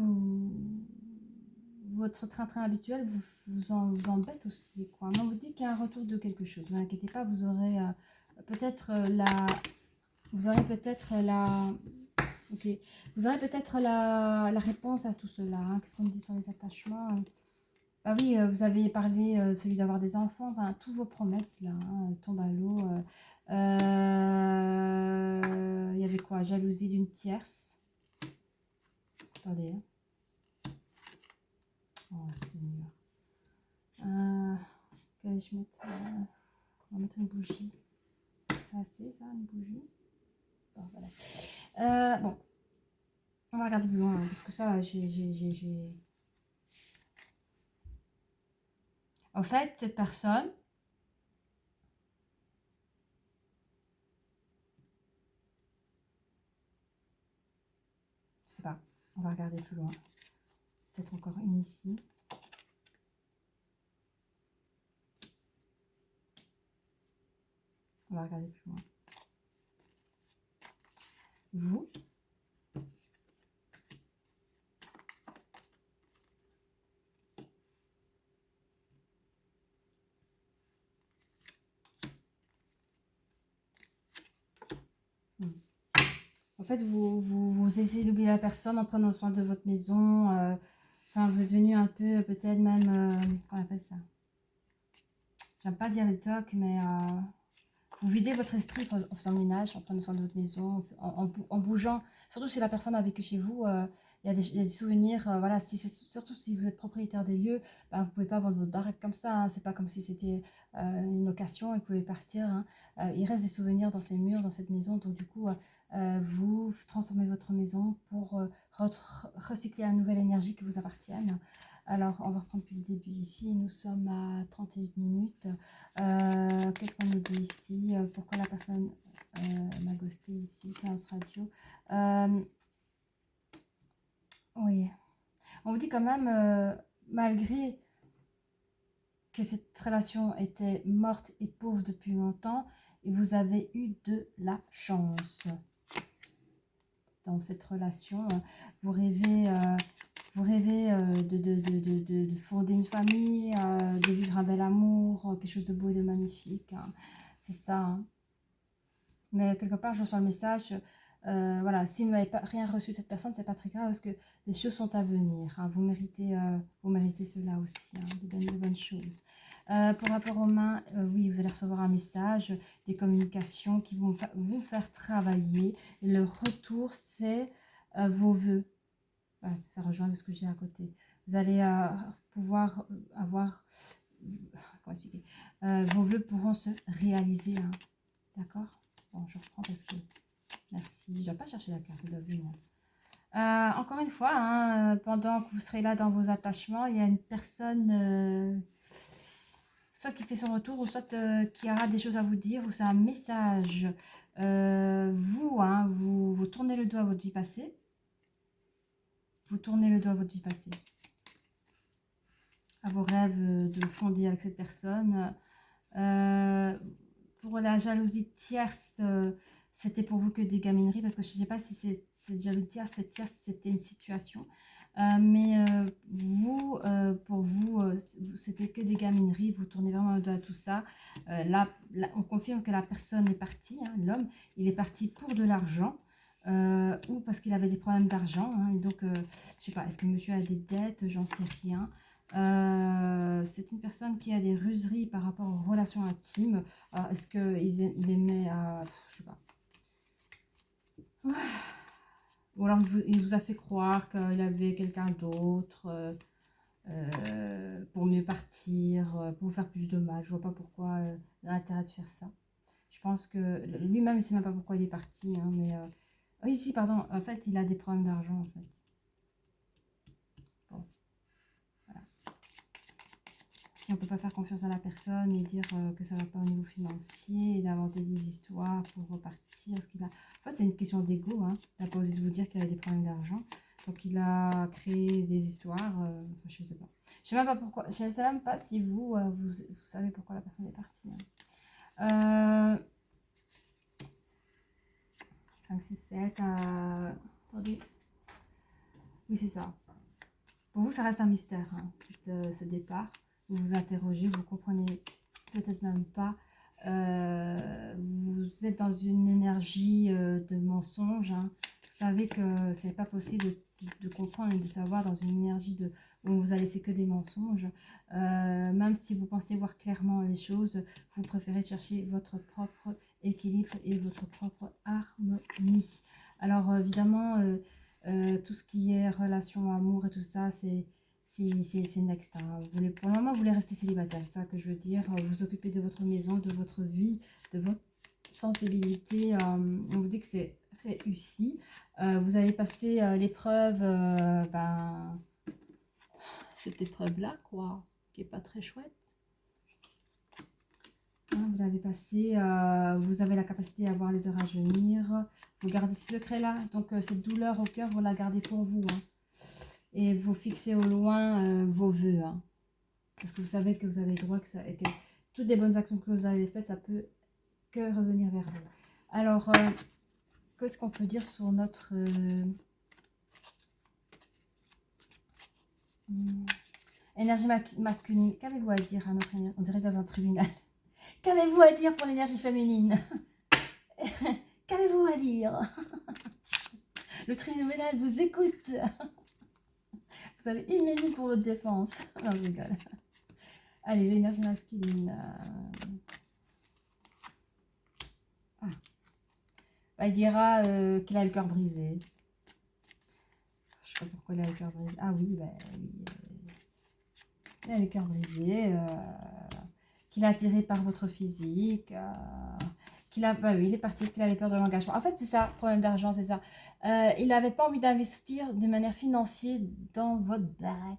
votre train-train habituel vous embête aussi, quoi. Mais on vous dit qu'il y a un retour de quelque chose. Ne vous inquiétez pas, vous aurez peut-être vous aurez peut-être la... Ok. Vous aurez peut-être la réponse à tout cela. Hein. Qu'est-ce qu'on me dit sur les attachements? Ah oui, vous avez parlé celui d'avoir des enfants. Enfin, toutes vos promesses là tombent à l'eau. Il y avait quoi? Jalousie d'une tierce. Attendez. Hein. Oh, Seigneur. Quelle je mette on va mettre une bougie. C'est assez ça, une bougie? Bon, voilà. Bon. On va regarder plus loin, hein, parce que ça, j'ai... En fait, cette personne, je sais pas, on va regarder plus loin. Peut-être encore une ici. On va regarder plus loin. Vous, en fait, vous essayez d'oublier la personne en prenant soin de votre maison. Enfin, vous êtes devenu un peu, peut-être même, comment on appelle ça? J'aime pas dire les tocs, mais vous videz votre esprit en faisant le ménage, en prenant soin de votre maison, en bougeant. Surtout si la personne a vécu chez vous, il y a des souvenirs. Voilà, surtout si vous êtes propriétaire des lieux, ben, vous ne pouvez pas vendre votre baraque comme ça. Hein, c'est pas comme si c'était une location et que vous pouvez partir. Hein. Il reste des souvenirs dans ces murs, dans cette maison. Donc du coup, vous transformez votre maison pour recycler la nouvelle énergie qui vous appartienne. Alors, on va reprendre depuis le début ici. Nous sommes à 31 minutes. Qu'est-ce qu'on nous dit ici? Pourquoi la personne m'a ghosté ici? Séance radio. Oui. On vous dit quand même, malgré que cette relation était morte et pauvre depuis longtemps, vous avez eu de la chance dans cette relation. Vous rêvez... de fonder une famille, de vivre un bel amour, quelque chose de beau et de magnifique. Hein. C'est ça. Hein. Mais quelque part, je reçois le message. Voilà, si vous n'avez pas rien reçu de cette personne, c'est pas très grave parce que les choses sont à venir. Hein. Vous méritez cela aussi, hein, de bonnes choses. Pour rapport aux mains, oui, vous allez recevoir un message, des communications qui vont vous faire travailler. Et le retour, c'est vos vœux. Ouais, ça rejoint ce que j'ai à côté. Vous allez pouvoir avoir, comment expliquer, vos vœux pourront se réaliser. Hein. D'accord? Bon, je reprends parce que, merci, je ne dois pas chercher la carte de vue. Encore une fois, hein, pendant que vous serez là dans vos attachements, il y a une personne, soit qui fait son retour, ou soit qui aura des choses à vous dire, ou c'est un message. Vous tournez le dos à votre vie passée. Vous tournez le dos à votre vie passée, à vos rêves de fonder avec cette personne. Pour la jalousie tierce, c'était pour vous que des gamineries, parce que je ne sais pas si c'est cette jalousie tierce, c'était une situation. Pour vous, c'était que des gamineries, vous tournez vraiment le dos à tout ça. Là, on confirme que la personne est partie, hein, l'homme, il est parti pour de l'argent. Ou parce qu'il avait des problèmes d'argent. Hein, et donc, je sais pas, est-ce que monsieur a des dettes? J'en sais rien. C'est une personne qui a des ruseries par rapport aux relations intimes. Est-ce qu'il aimait... je sais pas. Ou alors il vous a fait croire qu'il avait quelqu'un d'autre pour mieux partir, pour vous faire plus de mal. Je vois pas pourquoi il a intérêt de faire ça. Je pense que lui-même, il sait même pas pourquoi il est parti. Hein, mais... oui, si, pardon. En fait, il a des problèmes d'argent, en fait. Bon, voilà. Et on ne peut pas faire confiance à la personne et dire que ça ne va pas au niveau financier et d'inventer des histoires pour repartir. Ce qu'il a... En fait, c'est une question d'ego. Hein. Il n'a pas osé de vous dire qu'il avait des problèmes d'argent. Donc, il a créé des histoires. Je ne sais pas. Je ne sais même pas pourquoi. Je ne sais même pas si vous savez pourquoi la personne est partie. Hein. 5, 6, 7. Attendez. Oui, c'est ça. Pour vous, ça reste un mystère, hein, ce départ. Vous vous interrogez, vous comprenez peut-être même pas. Vous êtes dans une énergie de mensonge. Hein. Vous savez que c'est pas possible de comprendre et de savoir dans une énergie où on vous a laissé que des mensonges. Même si vous pensez voir clairement les choses, vous préférez chercher votre propre équilibre et votre propre harmonie. Alors évidemment, tout ce qui est relation, amour et tout ça, c'est next. Hein. Pour le moment, vous voulez rester célibataire, c'est ça que je veux dire. Vous occupez de votre maison, de votre vie, de votre sensibilité. On vous dit que c'est réussi. Vous avez passé l'épreuve, cette épreuve-là, quoi, qui n'est pas très chouette. Hein, vous l'avez passé, vous avez la capacité à voir les heures à venir. Vous gardez ce secret-là. Donc, cette douleur au cœur, vous la gardez pour vous. Hein. Et vous fixez au loin vos vœux. Hein. Parce que vous savez que vous avez le droit et que toutes les bonnes actions que vous avez faites, ça peut que revenir vers vous. Alors, qu'est-ce qu'on peut dire sur notre énergie masculine? Qu'avez-vous à dire à notre énergie? On dirait dans un tribunal. Qu'avez-vous à dire pour l'énergie féminine? Qu'avez-vous à dire? Le tribunal vous écoute. Vous avez 1 minute pour votre défense. Non, je rigole. Allez, l'énergie masculine. Il dira qu'il a le cœur brisé. Je sais pas pourquoi il a le cœur brisé. Ah oui, oui. Il a le cœur brisé. Qu'il est attiré par votre physique. Oui, il est parti parce qu'il avait peur de l'engagement. En fait, c'est ça, problème d'argent, c'est ça. Il n'avait pas envie d'investir de manière financière dans votre baraque.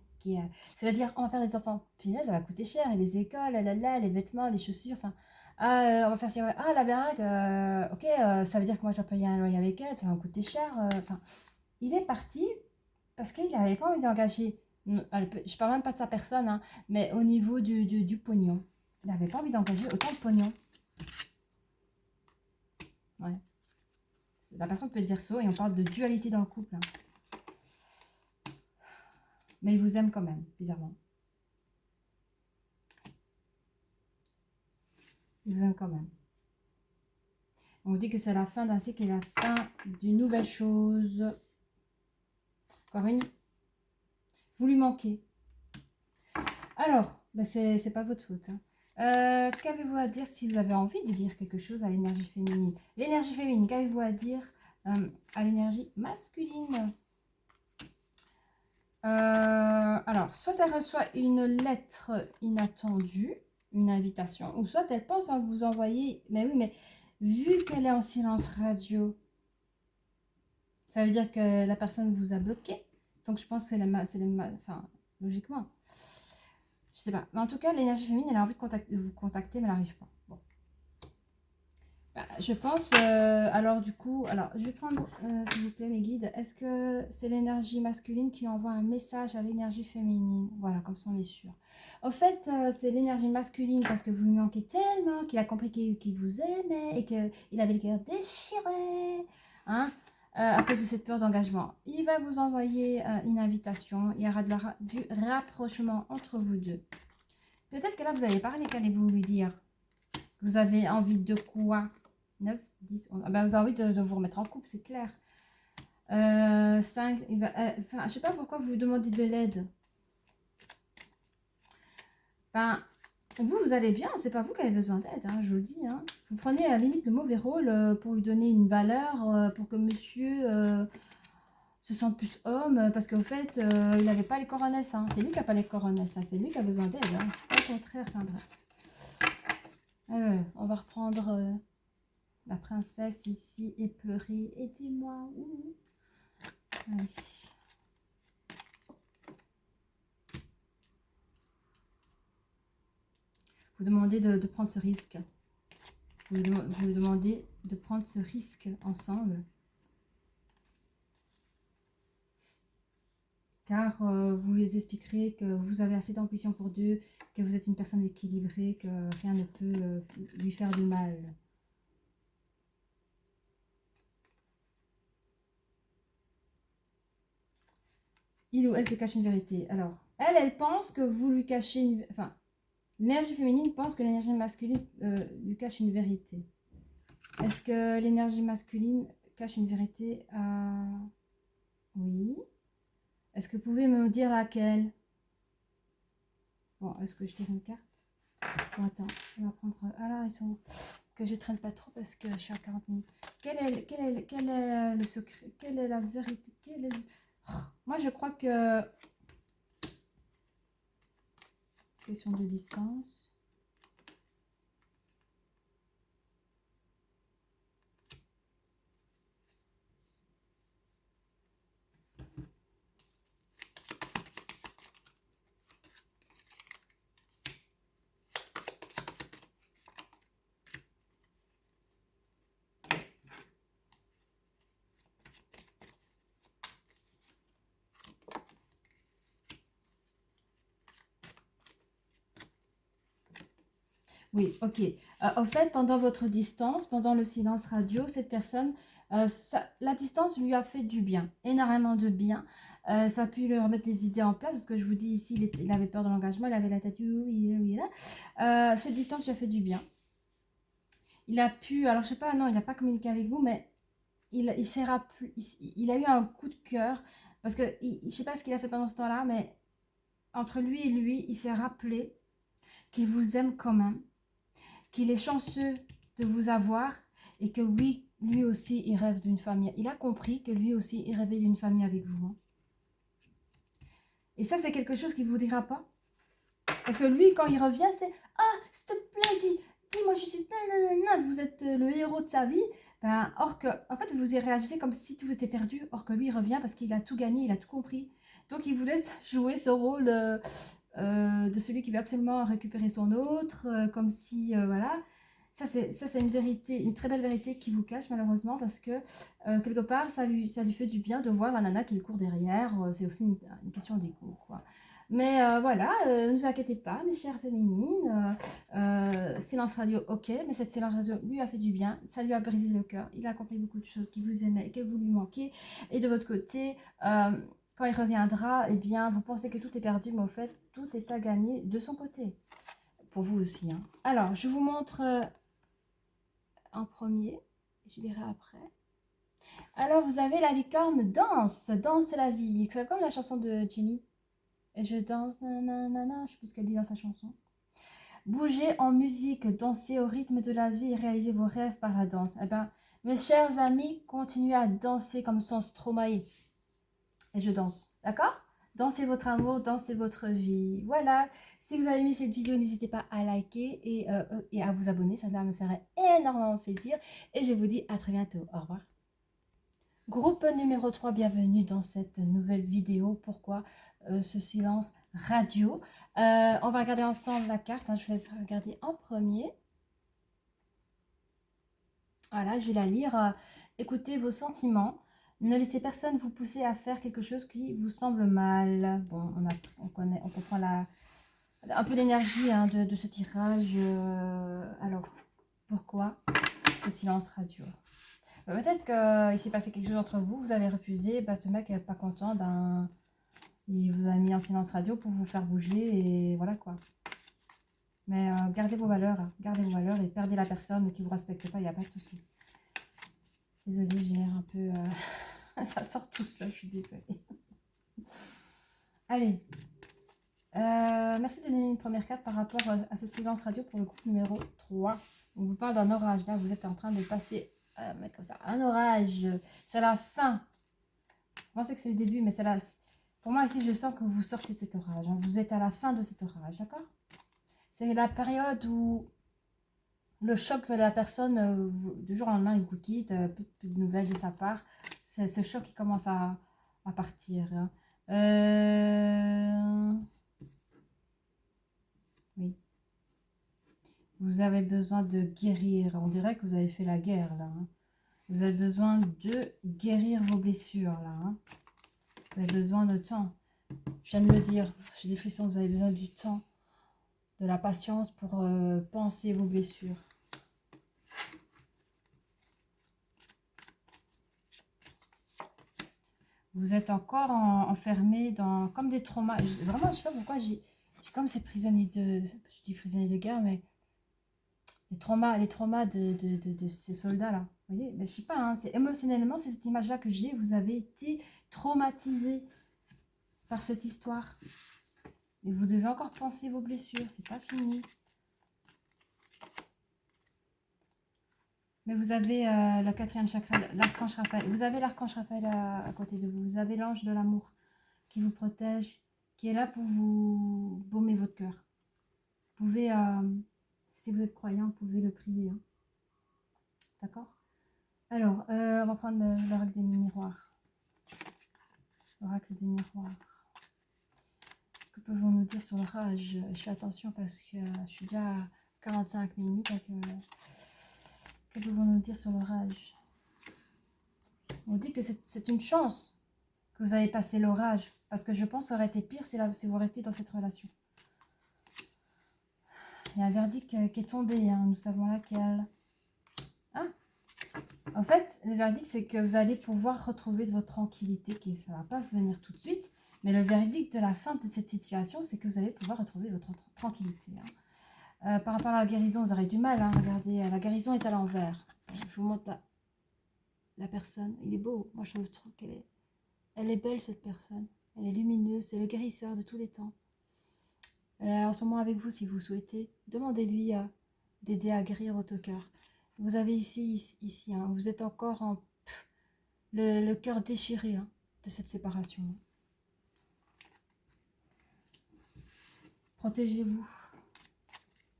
C'est-à-dire, on va faire des enfants. Punaise, ça va coûter cher. Et les écoles, les vêtements, les chaussures, enfin... on va faire ci, la baraque, ok, ça veut dire que moi je dois payer un loyer avec elle, ça va me coûter cher. Enfin, il est parti parce qu'il n'avait pas envie d'engager. Je parle même pas de sa personne, hein, mais au niveau du pognon. Il n'avait pas envie d'engager autant de pognon. Ouais. La personne peut être Verseau et on parle de dualité dans le couple. Hein. Mais il vous aime quand même, bizarrement. Il vous aime quand même. On vous dit que c'est la fin d'un cycle et la fin d'une nouvelle chose. Encore une. Vous lui manquez. Alors, c'est pas votre faute. Hein. Qu'avez-vous à dire si vous avez envie de dire quelque chose à l'énergie féminine? L'énergie féminine, qu'avez-vous à dire à l'énergie masculine? Alors, soit elle reçoit une lettre inattendue, une invitation, ou soit elle pense à vous envoyer... Mais oui, mais vu qu'elle est en silence radio, ça veut dire que la personne vous a bloqué. Donc, je pense que enfin, logiquement. Je sais pas. Mais en tout cas, l'énergie féminine, elle a envie de vous contacter, mais elle n'arrive pas. Bon. Je pense, alors du coup, je vais prendre, s'il vous plaît, mes guides. Est-ce que c'est l'énergie masculine qui envoie un message à l'énergie féminine? Voilà, comme ça on est sûr. Au fait, c'est l'énergie masculine parce que vous lui manquez tellement, qu'il a compris qu'il vous aimait et qu'il avait le cœur déchiré, hein, à cause de cette peur d'engagement. Il va vous envoyer une invitation, il y aura du rapprochement entre vous deux. Peut-être que là, vous avez parlé, qu'allez-vous lui dire? Vous avez envie de quoi? 9, 10, 11. Ah ben, vous avez envie de vous remettre en couple, c'est clair. 5, je ne sais pas pourquoi vous lui demandez de l'aide. Ben, vous allez bien, c'est pas vous qui avez besoin d'aide, hein, je vous le dis. Hein. Vous prenez à la limite le mauvais rôle pour lui donner une valeur, pour que monsieur se sente plus homme, parce qu'en fait, il n'avait pas les coronesses. Hein. C'est lui qui n'a pas les coronesses, hein. C'est lui qui a besoin d'aide. Hein. Pas au contraire, enfin bref. On va reprendre... la princesse ici est pleurée. Aidez-moi. Allez. « Vous demandez de prendre ce risque. Vous lui demandez de prendre ce risque ensemble. Car vous les expliquerez que vous avez assez d'ambition pour Dieu, que vous êtes une personne équilibrée, que rien ne peut lui faire du mal. Il ou elle te cache une vérité. Alors, elle pense que vous lui cachez une... Enfin, l'énergie féminine pense que l'énergie masculine lui cache une vérité. Est-ce que l'énergie masculine cache une vérité? Oui. Est-ce que vous pouvez me dire laquelle? Bon, est-ce que je tire une carte? Bon, attends, on va prendre... Alors, ils sont... Que je traîne pas trop parce que je suis à 40 minutes. Quel est le secret? Quelle est la vérité? Moi, je crois que... Question de distance. Oui, ok. En fait, pendant votre distance, pendant le silence radio, cette personne, la distance lui a fait du bien, énormément de bien. Ça a pu lui remettre les idées en place. Parce que je vous dis ici, il avait peur de l'engagement, il avait la tête, oui, oui, là. Cette distance lui a fait du bien. Il a pu, alors je sais pas, non, il n'a pas communiqué avec vous, mais il s'est rappelé, il a eu un coup de cœur. Parce que, je sais pas ce qu'il a fait pendant ce temps-là, mais entre lui et lui, il s'est rappelé qu'il vous aime quand même, qu'il est chanceux de vous avoir et que oui, lui aussi, il rêve d'une famille. Il a compris que lui aussi, il rêvait d'une famille avec vous. Hein. Et ça, c'est quelque chose qu'il ne vous dira pas. Parce que lui, quand il revient, c'est « Ah, s'il te plaît, dis, moi je suis... nanana, vous êtes le héros de sa vie. » Ben, or que, en fait, vous y réagissez comme si tout était perdu. Or que lui, il revient parce qu'il a tout gagné, il a tout compris. Donc, il vous laisse jouer ce rôle de celui qui veut absolument récupérer son autre, comme si, voilà... Ça, c'est une vérité, une très belle vérité qui vous cache malheureusement parce que quelque part, ça lui fait du bien de voir la nana qui le court derrière. C'est aussi une question d'ego, quoi. Mais voilà, ne vous inquiétez pas, mes chères féminines. Silence radio, ok, mais cette silence radio lui a fait du bien. Ça lui a brisé le cœur. Il a compris beaucoup de choses qui vous aimaient, que vous lui manquez. Et de votre côté, quand il reviendra, eh bien, vous pensez que tout est perdu, mais au fait, tout est à gagner de son côté. Pour vous aussi. Hein. Alors, je vous montre... en premier, je dirai après. Alors, vous avez la licorne danse, danse la vie. C'est comme la chanson de Ginny. Et je danse, nanana, je sais plus ce qu'elle dit dans sa chanson. Bougez en musique, dansez au rythme de la vie et réalisez vos rêves par la danse. Eh bien, mes chers amis, continuez à danser comme sans Stromae. Et je danse, d'accord? Dansez votre amour, dansez votre vie. Voilà. Si vous avez aimé cette vidéo, n'hésitez pas à liker et à vous abonner. Ça me ferait énormément plaisir. Et je vous dis à très bientôt. Au revoir. Groupe numéro 3, bienvenue dans cette nouvelle vidéo. Pourquoi ce silence radio? On va regarder ensemble la carte. Hein. Je vous laisse regarder en premier. Voilà, je vais la lire. Écoutez vos sentiments. Ne laissez personne vous pousser à faire quelque chose qui vous semble mal. Bon, on comprend un peu l'énergie hein, de ce tirage. Alors, pourquoi ce silence radio? Peut-être qu'il s'est passé quelque chose entre vous, vous avez refusé, bah, ce mec n'est pas content, ben, il vous a mis en silence radio pour vous faire bouger et voilà quoi. Mais gardez vos valeurs et perdez la personne qui ne vous respecte pas, il n'y a pas de souci. Désolée, j'ai l'air un peu... ça sort tout seul, je suis désolée. Allez. Merci de donner une première carte par rapport à ce silence radio pour le groupe numéro 3. On vous parle d'un orage. Là, vous êtes en train de passer comme ça, un orage. C'est la fin. Je pensais que c'est le début, mais c'est la... Pour moi, ici, je sens que vous sortez cet orage. Hein. Vous êtes à la fin de cet orage, d'accord? C'est la période où le choc de la personne, du jour au lendemain, il vous quitte, plus de nouvelles de sa part. C'est ce choc qui commence à partir. Hein. Oui. Vous avez besoin de guérir. On dirait que vous avez fait la guerre, là. Hein. Vous avez besoin de guérir vos blessures, là. Hein. Vous avez besoin de temps. Je viens de le dire, j'ai des frissons, vous avez besoin du temps, de la patience pour penser vos blessures. Vous êtes encore enfermé dans comme des traumas. Vraiment, je sais pas pourquoi j'ai comme ces prisonniers de... Je dis prisonniers de guerre, mais les traumas de ces soldats-là. Vous voyez, ben, je sais pas, hein, émotionnellement, c'est cette image-là que j'ai. Vous avez été traumatisé par cette histoire. Et vous devez encore penser vos blessures, c'est pas fini. Mais vous avez le quatrième chakra, l'archange Raphaël. Vous avez l'archange Raphaël à côté de vous. Vous avez l'ange de l'amour qui vous protège, qui est là pour vous baumer votre cœur. Vous pouvez, si vous êtes croyant, vous pouvez le prier. Hein. D'accord? Alors, on va prendre l'oracle des miroirs. L'oracle des miroirs. Que pouvons-nous dire sur l'orage? Je fais attention parce que je suis déjà à 45 minutes. Donc, que pouvons-nous dire sur l'orage? On dit que c'est une chance que vous avez passé l'orage. Parce que je pense que ça aurait été pire si vous restiez dans cette relation. Il y a un verdict qui est tombé. Hein, nous savons laquelle. Ah, en fait, le verdict, c'est que vous allez pouvoir retrouver votre tranquillité. Ça ne va pas se venir tout de suite. Mais le verdict de la fin de cette situation, c'est que vous allez pouvoir retrouver votre tranquillité. Hein. Par rapport à la guérison, vous aurez du mal. Hein, regardez, la guérison est à l'envers. Je vous montre la personne. Il est beau. Moi, je trouve elle est belle, cette personne. Elle est lumineuse. C'est le guérisseur de tous les temps. En ce moment avec vous, si vous souhaitez, demandez-lui d'aider à guérir votre cœur. Vous avez ici hein, vous êtes encore en le cœur déchiré hein, de cette séparation. Protégez-vous.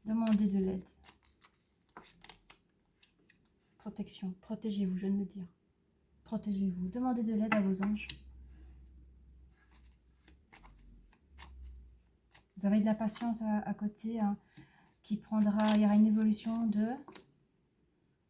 Demandez de l'aide. Protection. Protégez-vous, je viens de le dire. Protégez-vous. Demandez de l'aide à vos anges. Vous avez de la patience à côté hein, qui prendra... Il y aura une évolution de...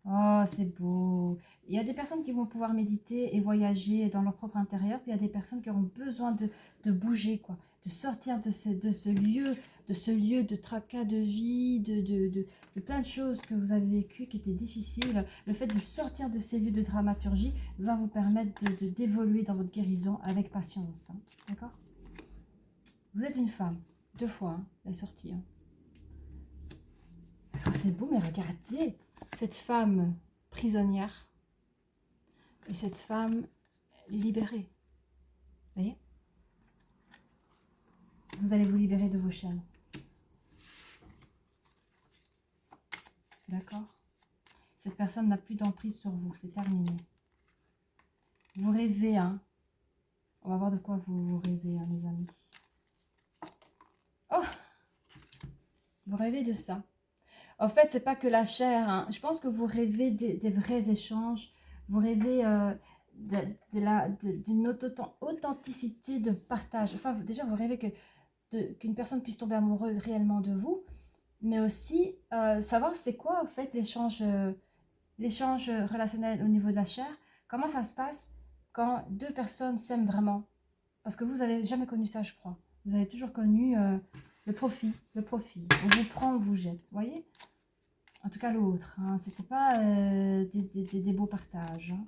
Oh, c'est beau. Il y a des personnes qui vont pouvoir méditer et voyager dans leur propre intérieur. Puis il y a des personnes qui auront besoin de bouger, quoi, de sortir de ce lieu de tracas de vie, de plein de choses que vous avez vécues qui étaient difficiles. Le fait de sortir de ces lieux de dramaturgie va vous permettre d'évoluer dans votre guérison avec patience. Hein. D'accord? Vous êtes une femme. 2 fois, hein, elle est sortie. Hein. Oh, c'est beau, mais regardez cette femme prisonnière et cette femme libérée. Vous voyez? Vous allez vous libérer de vos chaînes. D'accord? Cette personne n'a plus d'emprise sur vous. C'est terminé. Vous rêvez, hein? On va voir de quoi vous rêvez, hein, mes amis. Oh! Vous rêvez de ça. En fait, c'est pas que la chair. Hein. Je pense que vous rêvez des vrais échanges. Vous rêvez d'une authenticité de partage. Enfin, déjà, vous rêvez qu'une personne puisse tomber amoureuse réellement de vous. Mais aussi, savoir c'est quoi, en fait, l'échange relationnel au niveau de la chair. Comment ça se passe quand 2 personnes s'aiment vraiment. Parce que vous n'avez jamais connu ça, je crois. Vous avez toujours connu le profit. On vous prend, on vous jette. Vous voyez? En tout cas, l'autre. Hein. C'était pas des beaux partages. Hein.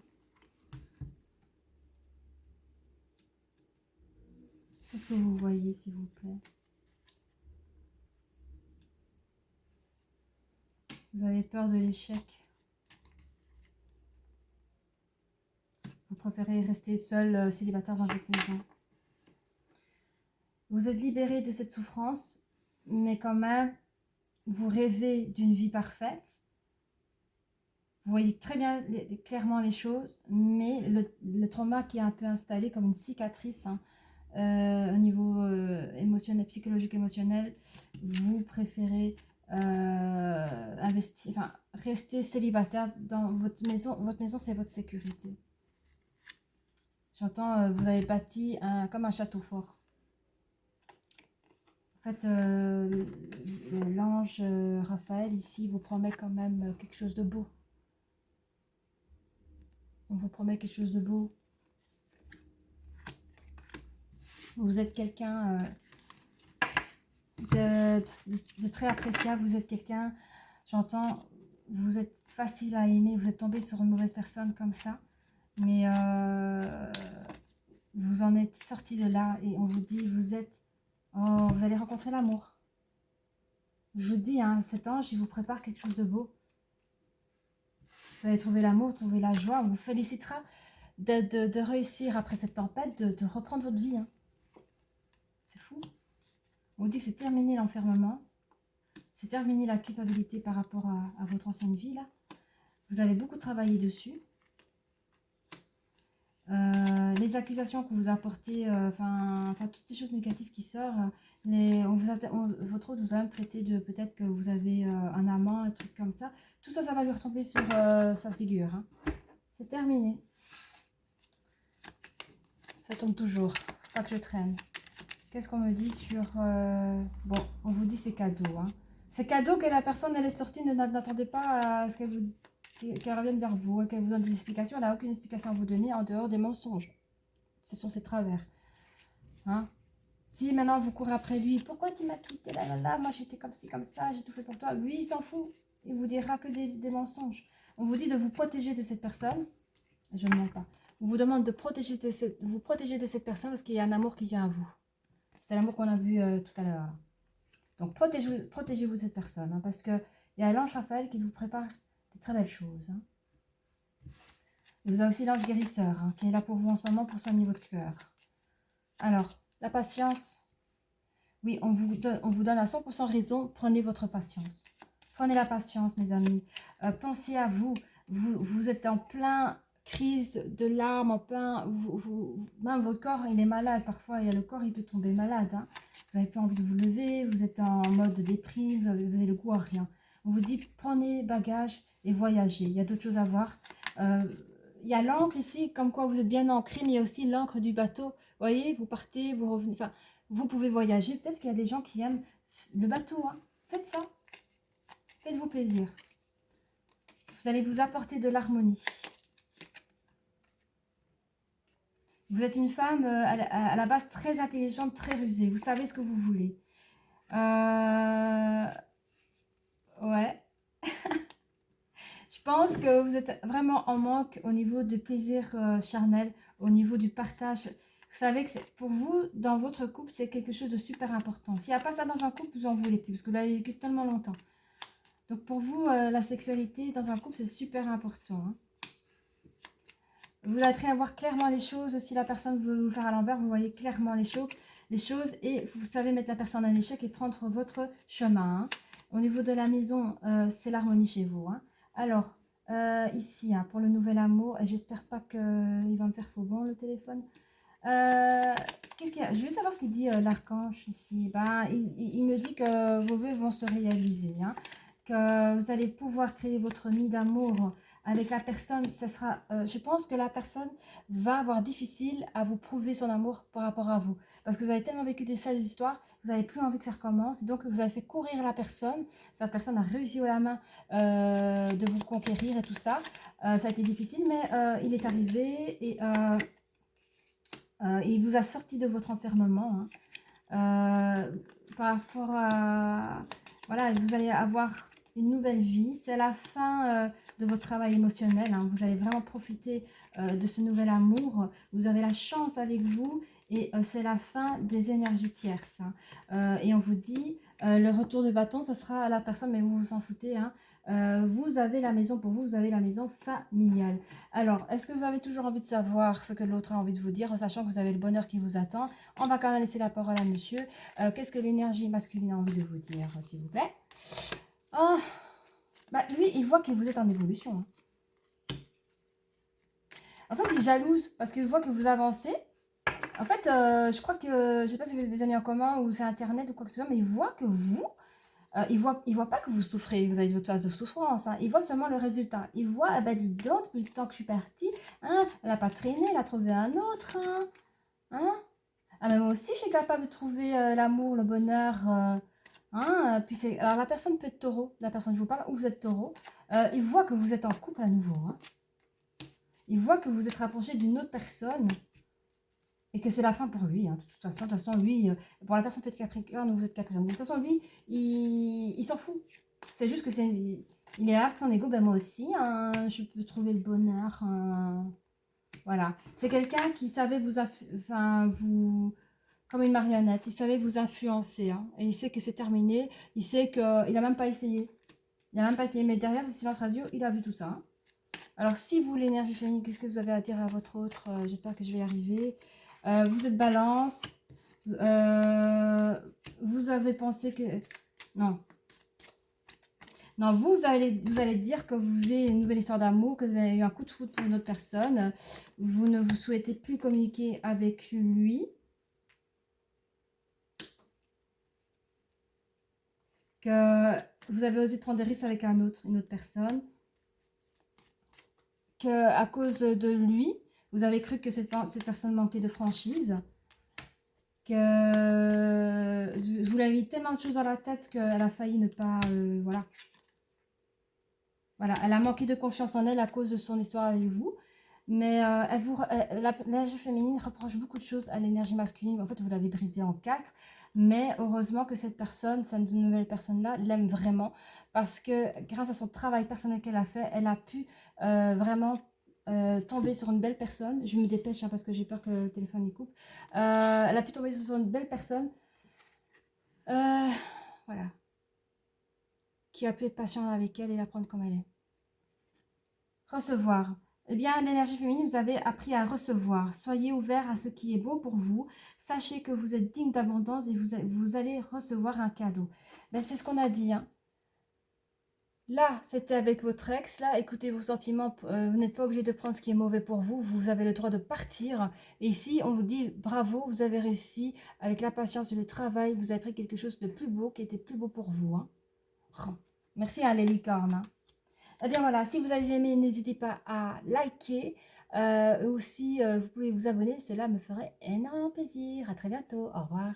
Qu'est-ce que vous voyez, s'il vous plaît? Vous avez peur de l'échec. Vous préférez rester seul, célibataire dans votre maison. Vous êtes libéré de cette souffrance, mais quand même, vous rêvez d'une vie parfaite. Vous voyez très bien, clairement les choses, mais le trauma qui est un peu installé comme une cicatrice hein, au niveau émotionnel, psychologique, émotionnel, vous préférez investir, enfin, rester célibataire dans votre maison. Votre maison, c'est votre sécurité. J'entends, vous avez bâti comme un château fort. fait, l'ange Raphaël ici vous promet quand même quelque chose de beau. On vous promet quelque chose de beau. Vous êtes quelqu'un de très appréciable. Vous êtes quelqu'un, j'entends, vous êtes facile à aimer. Vous êtes tombé sur une mauvaise personne comme ça. Mais vous en êtes sorti de là et on vous dit, vous allez rencontrer l'amour. Je vous dis, hein, cet ange, il vous prépare quelque chose de beau. Vous allez trouver l'amour, trouver la joie. On vous félicitera de réussir après cette tempête, de reprendre votre vie. Hein. C'est fou. On vous dit que c'est terminé l'enfermement. C'est terminé la culpabilité par rapport à votre ancienne vie. Là. Vous avez beaucoup travaillé dessus. Les accusations que vous apportez, enfin toutes les choses négatives qui sortent, votre autre vous a même traité de peut-être que vous avez un amant, un truc comme ça. Tout ça, ça va lui retomber sur sa figure. Hein. C'est terminé. Ça tourne toujours. Pas que je traîne. Qu'est-ce qu'on me dit sur... Bon, on vous dit c'est cadeau. Hein. C'est cadeau que la personne, elle est sortie, n'attendez pas à ce qu'elle revienne vers vous, qu'elle vous donne des explications. Elle n'a aucune explication à vous donner en dehors des mensonges. Ce sont ses travers. Hein? Si maintenant vous courez après lui, pourquoi tu m'as quitté là, moi j'étais comme ci, comme ça, j'ai tout fait pour toi. Lui, il s'en fout. Il vous dira que des mensonges. On vous dit de vous protéger de cette personne. Je ne mens pas. On vous demande de vous protéger de cette personne parce qu'il y a un amour qui vient à vous. C'est l'amour qu'on a vu tout à l'heure. Donc protégez-vous de cette personne. Hein, parce qu'il y a l'ange Raphaël qui vous prépare de très belles choses. Hein. Vous avez aussi l'ange guérisseur hein, qui est là pour vous en ce moment pour soigner votre cœur. Alors, la patience. Oui, on vous donne à 100% raison. Prenez votre patience. Prenez la patience, mes amis. Pensez à vous. Vous êtes en plein crise de larmes, en plein... même votre corps, il est malade. Parfois, le corps, il peut tomber malade. Hein. Vous n'avez plus envie de vous lever. Vous êtes en mode déprime. Vous avez le goût à rien. On vous dit, prenez bagage et voyagez. Il y a d'autres choses à voir. Il y a l'encre ici, comme quoi vous êtes bien ancré, mais il y a aussi l'encre du bateau. Vous voyez, vous partez, vous revenez. Enfin, vous pouvez voyager. Peut-être qu'il y a des gens qui aiment le bateau. Hein. Faites ça. Faites-vous plaisir. Vous allez vous apporter de l'harmonie. Vous êtes une femme à la base très intelligente, très rusée. Vous savez ce que vous voulez. Ouais. Je pense que vous êtes vraiment en manque au niveau du plaisir charnel, au niveau du partage. Vous savez que pour vous, dans votre couple, c'est quelque chose de super important. S'il n'y a pas ça dans un couple, vous n'en voulez plus, parce que vous l'avez vécu tellement longtemps. Donc pour vous, la sexualité dans un couple, c'est super important. Hein. Vous avez appris à voir clairement les choses. Si la personne veut vous faire à l'envers, vous voyez clairement les choses et vous savez mettre la personne en échec et prendre votre chemin. Hein. Au niveau de la maison, c'est l'harmonie chez vous. Hein. Alors, ici, hein, pour le nouvel amour, j'espère pas qu'il va me faire faux bon le téléphone. Qu'est-ce qu'il y a? Je veux savoir ce qu'il dit l'archange ici. Ben, il me dit que vos vœux vont se réaliser. Hein, que vous allez pouvoir créer votre nid d'amour avec la personne. Ça sera, je pense que la personne va avoir difficile à vous prouver son amour par rapport à vous. Parce que vous avez tellement vécu des sales histoires, vous n'avez plus envie que ça recommence. Et donc, vous avez fait courir la personne. Cette personne a réussi au la main de vous conquérir et tout ça. Ça a été difficile, mais il est arrivé et il vous a sorti de votre enfermement. Hein. Par rapport à... Voilà, vous allez avoir une nouvelle vie. C'est la fin de votre travail émotionnel. Hein. Vous allez vraiment profiter de ce nouvel amour. Vous avez la chance avec vous et c'est la fin des énergies tierces. Hein. Et on vous dit, le retour de bâton, ça sera à la personne, mais vous vous en foutez. Hein. Vous avez la maison pour vous, vous avez la maison familiale. Alors, est-ce que vous avez toujours envie de savoir ce que l'autre a envie de vous dire, en sachant que vous avez le bonheur qui vous attend? On va quand même laisser la parole à monsieur. Qu'est-ce que l'énergie masculine a envie de vous dire, s'il vous plaît? Oh, bah, lui, il voit que vous êtes en évolution. Hein. En fait, il est jalouse parce qu'il voit que vous avancez. En fait, je crois que, je ne sais pas si vous avez des amis en commun ou c'est Internet ou quoi que ce soit, mais il voit que vous, il voit pas que vous souffrez, vous avez votre phase de souffrance. Hein. Il voit seulement le résultat. Il voit, ah bah dis donc, depuis le temps que je suis partie, hein, elle n'a pas traîné, elle a trouvé un autre. Hein. Ah, mais moi aussi, je suis capable de trouver l'amour, le bonheur. Puis alors, la personne peut être taureau, la personne que je vous parle, ou vous êtes taureau. Il voit que vous êtes en couple à nouveau. Hein. Il voit que vous êtes rapproché d'une autre personne et que c'est la fin pour lui. Hein. De toute façon, lui, bon, la personne peut être capricorne ou vous êtes capricorne. De toute façon, lui, il s'en fout. C'est juste que il est là avec son ego, ben moi aussi, hein, je peux trouver le bonheur. Voilà. C'est quelqu'un qui savait vous, comme une marionnette, il savait vous influencer. Hein, et il sait que c'est terminé. Il sait qu'il n'a même pas essayé. Il n'a même pas essayé. Mais derrière ce silence radio, il a vu tout ça. Hein. Alors, si vous, l'énergie féminine, qu'est-ce que vous avez à dire à votre autre? J'espère que je vais y arriver. Vous êtes balance. Vous avez pensé que... Non. Non, vous allez dire que vous vivez une nouvelle histoire d'amour, que vous avez eu un coup de foudre pour une autre personne. Vous ne vous souhaitez plus communiquer avec lui. Que vous avez osé prendre des risques avec une autre personne. Que à cause de lui, vous avez cru que cette personne manquait de franchise. Que je vous l'avez mis tellement de choses dans la tête qu'elle a failli ne pas... voilà. Voilà, elle a manqué de confiance en elle à cause de son histoire avec vous. Mais l'énergie féminine reproche beaucoup de choses à l'énergie masculine. En fait, vous l'avez brisée en quatre. Mais heureusement que cette nouvelle personne-là, l'aime vraiment. Parce que grâce à son travail personnel qu'elle a fait, elle a pu vraiment tomber sur une belle personne. Je me dépêche hein, parce que j'ai peur que le téléphone y coupe. Elle a pu tomber sur une belle personne. Voilà. Qui a pu être patiente avec elle et la prendre comme elle est. Recevoir. Eh bien, l'énergie féminine, vous avez appris à recevoir. Soyez ouvert à ce qui est beau pour vous. Sachez que vous êtes digne d'abondance et vous allez recevoir un cadeau. Ben, c'est ce qu'on a dit. Hein. Là, c'était avec votre ex. Là, écoutez vos sentiments. Vous n'êtes pas obligé de prendre ce qui est mauvais pour vous. Vous avez le droit de partir. Et ici, on vous dit bravo, vous avez réussi. Avec la patience et le travail, vous avez pris quelque chose de plus beau qui était plus beau pour vous. Hein. Merci à les licornes. Hein. Eh bien voilà, si vous avez aimé, n'hésitez pas à liker. Aussi, vous pouvez vous abonner, cela me ferait énormément plaisir. À très bientôt, au revoir.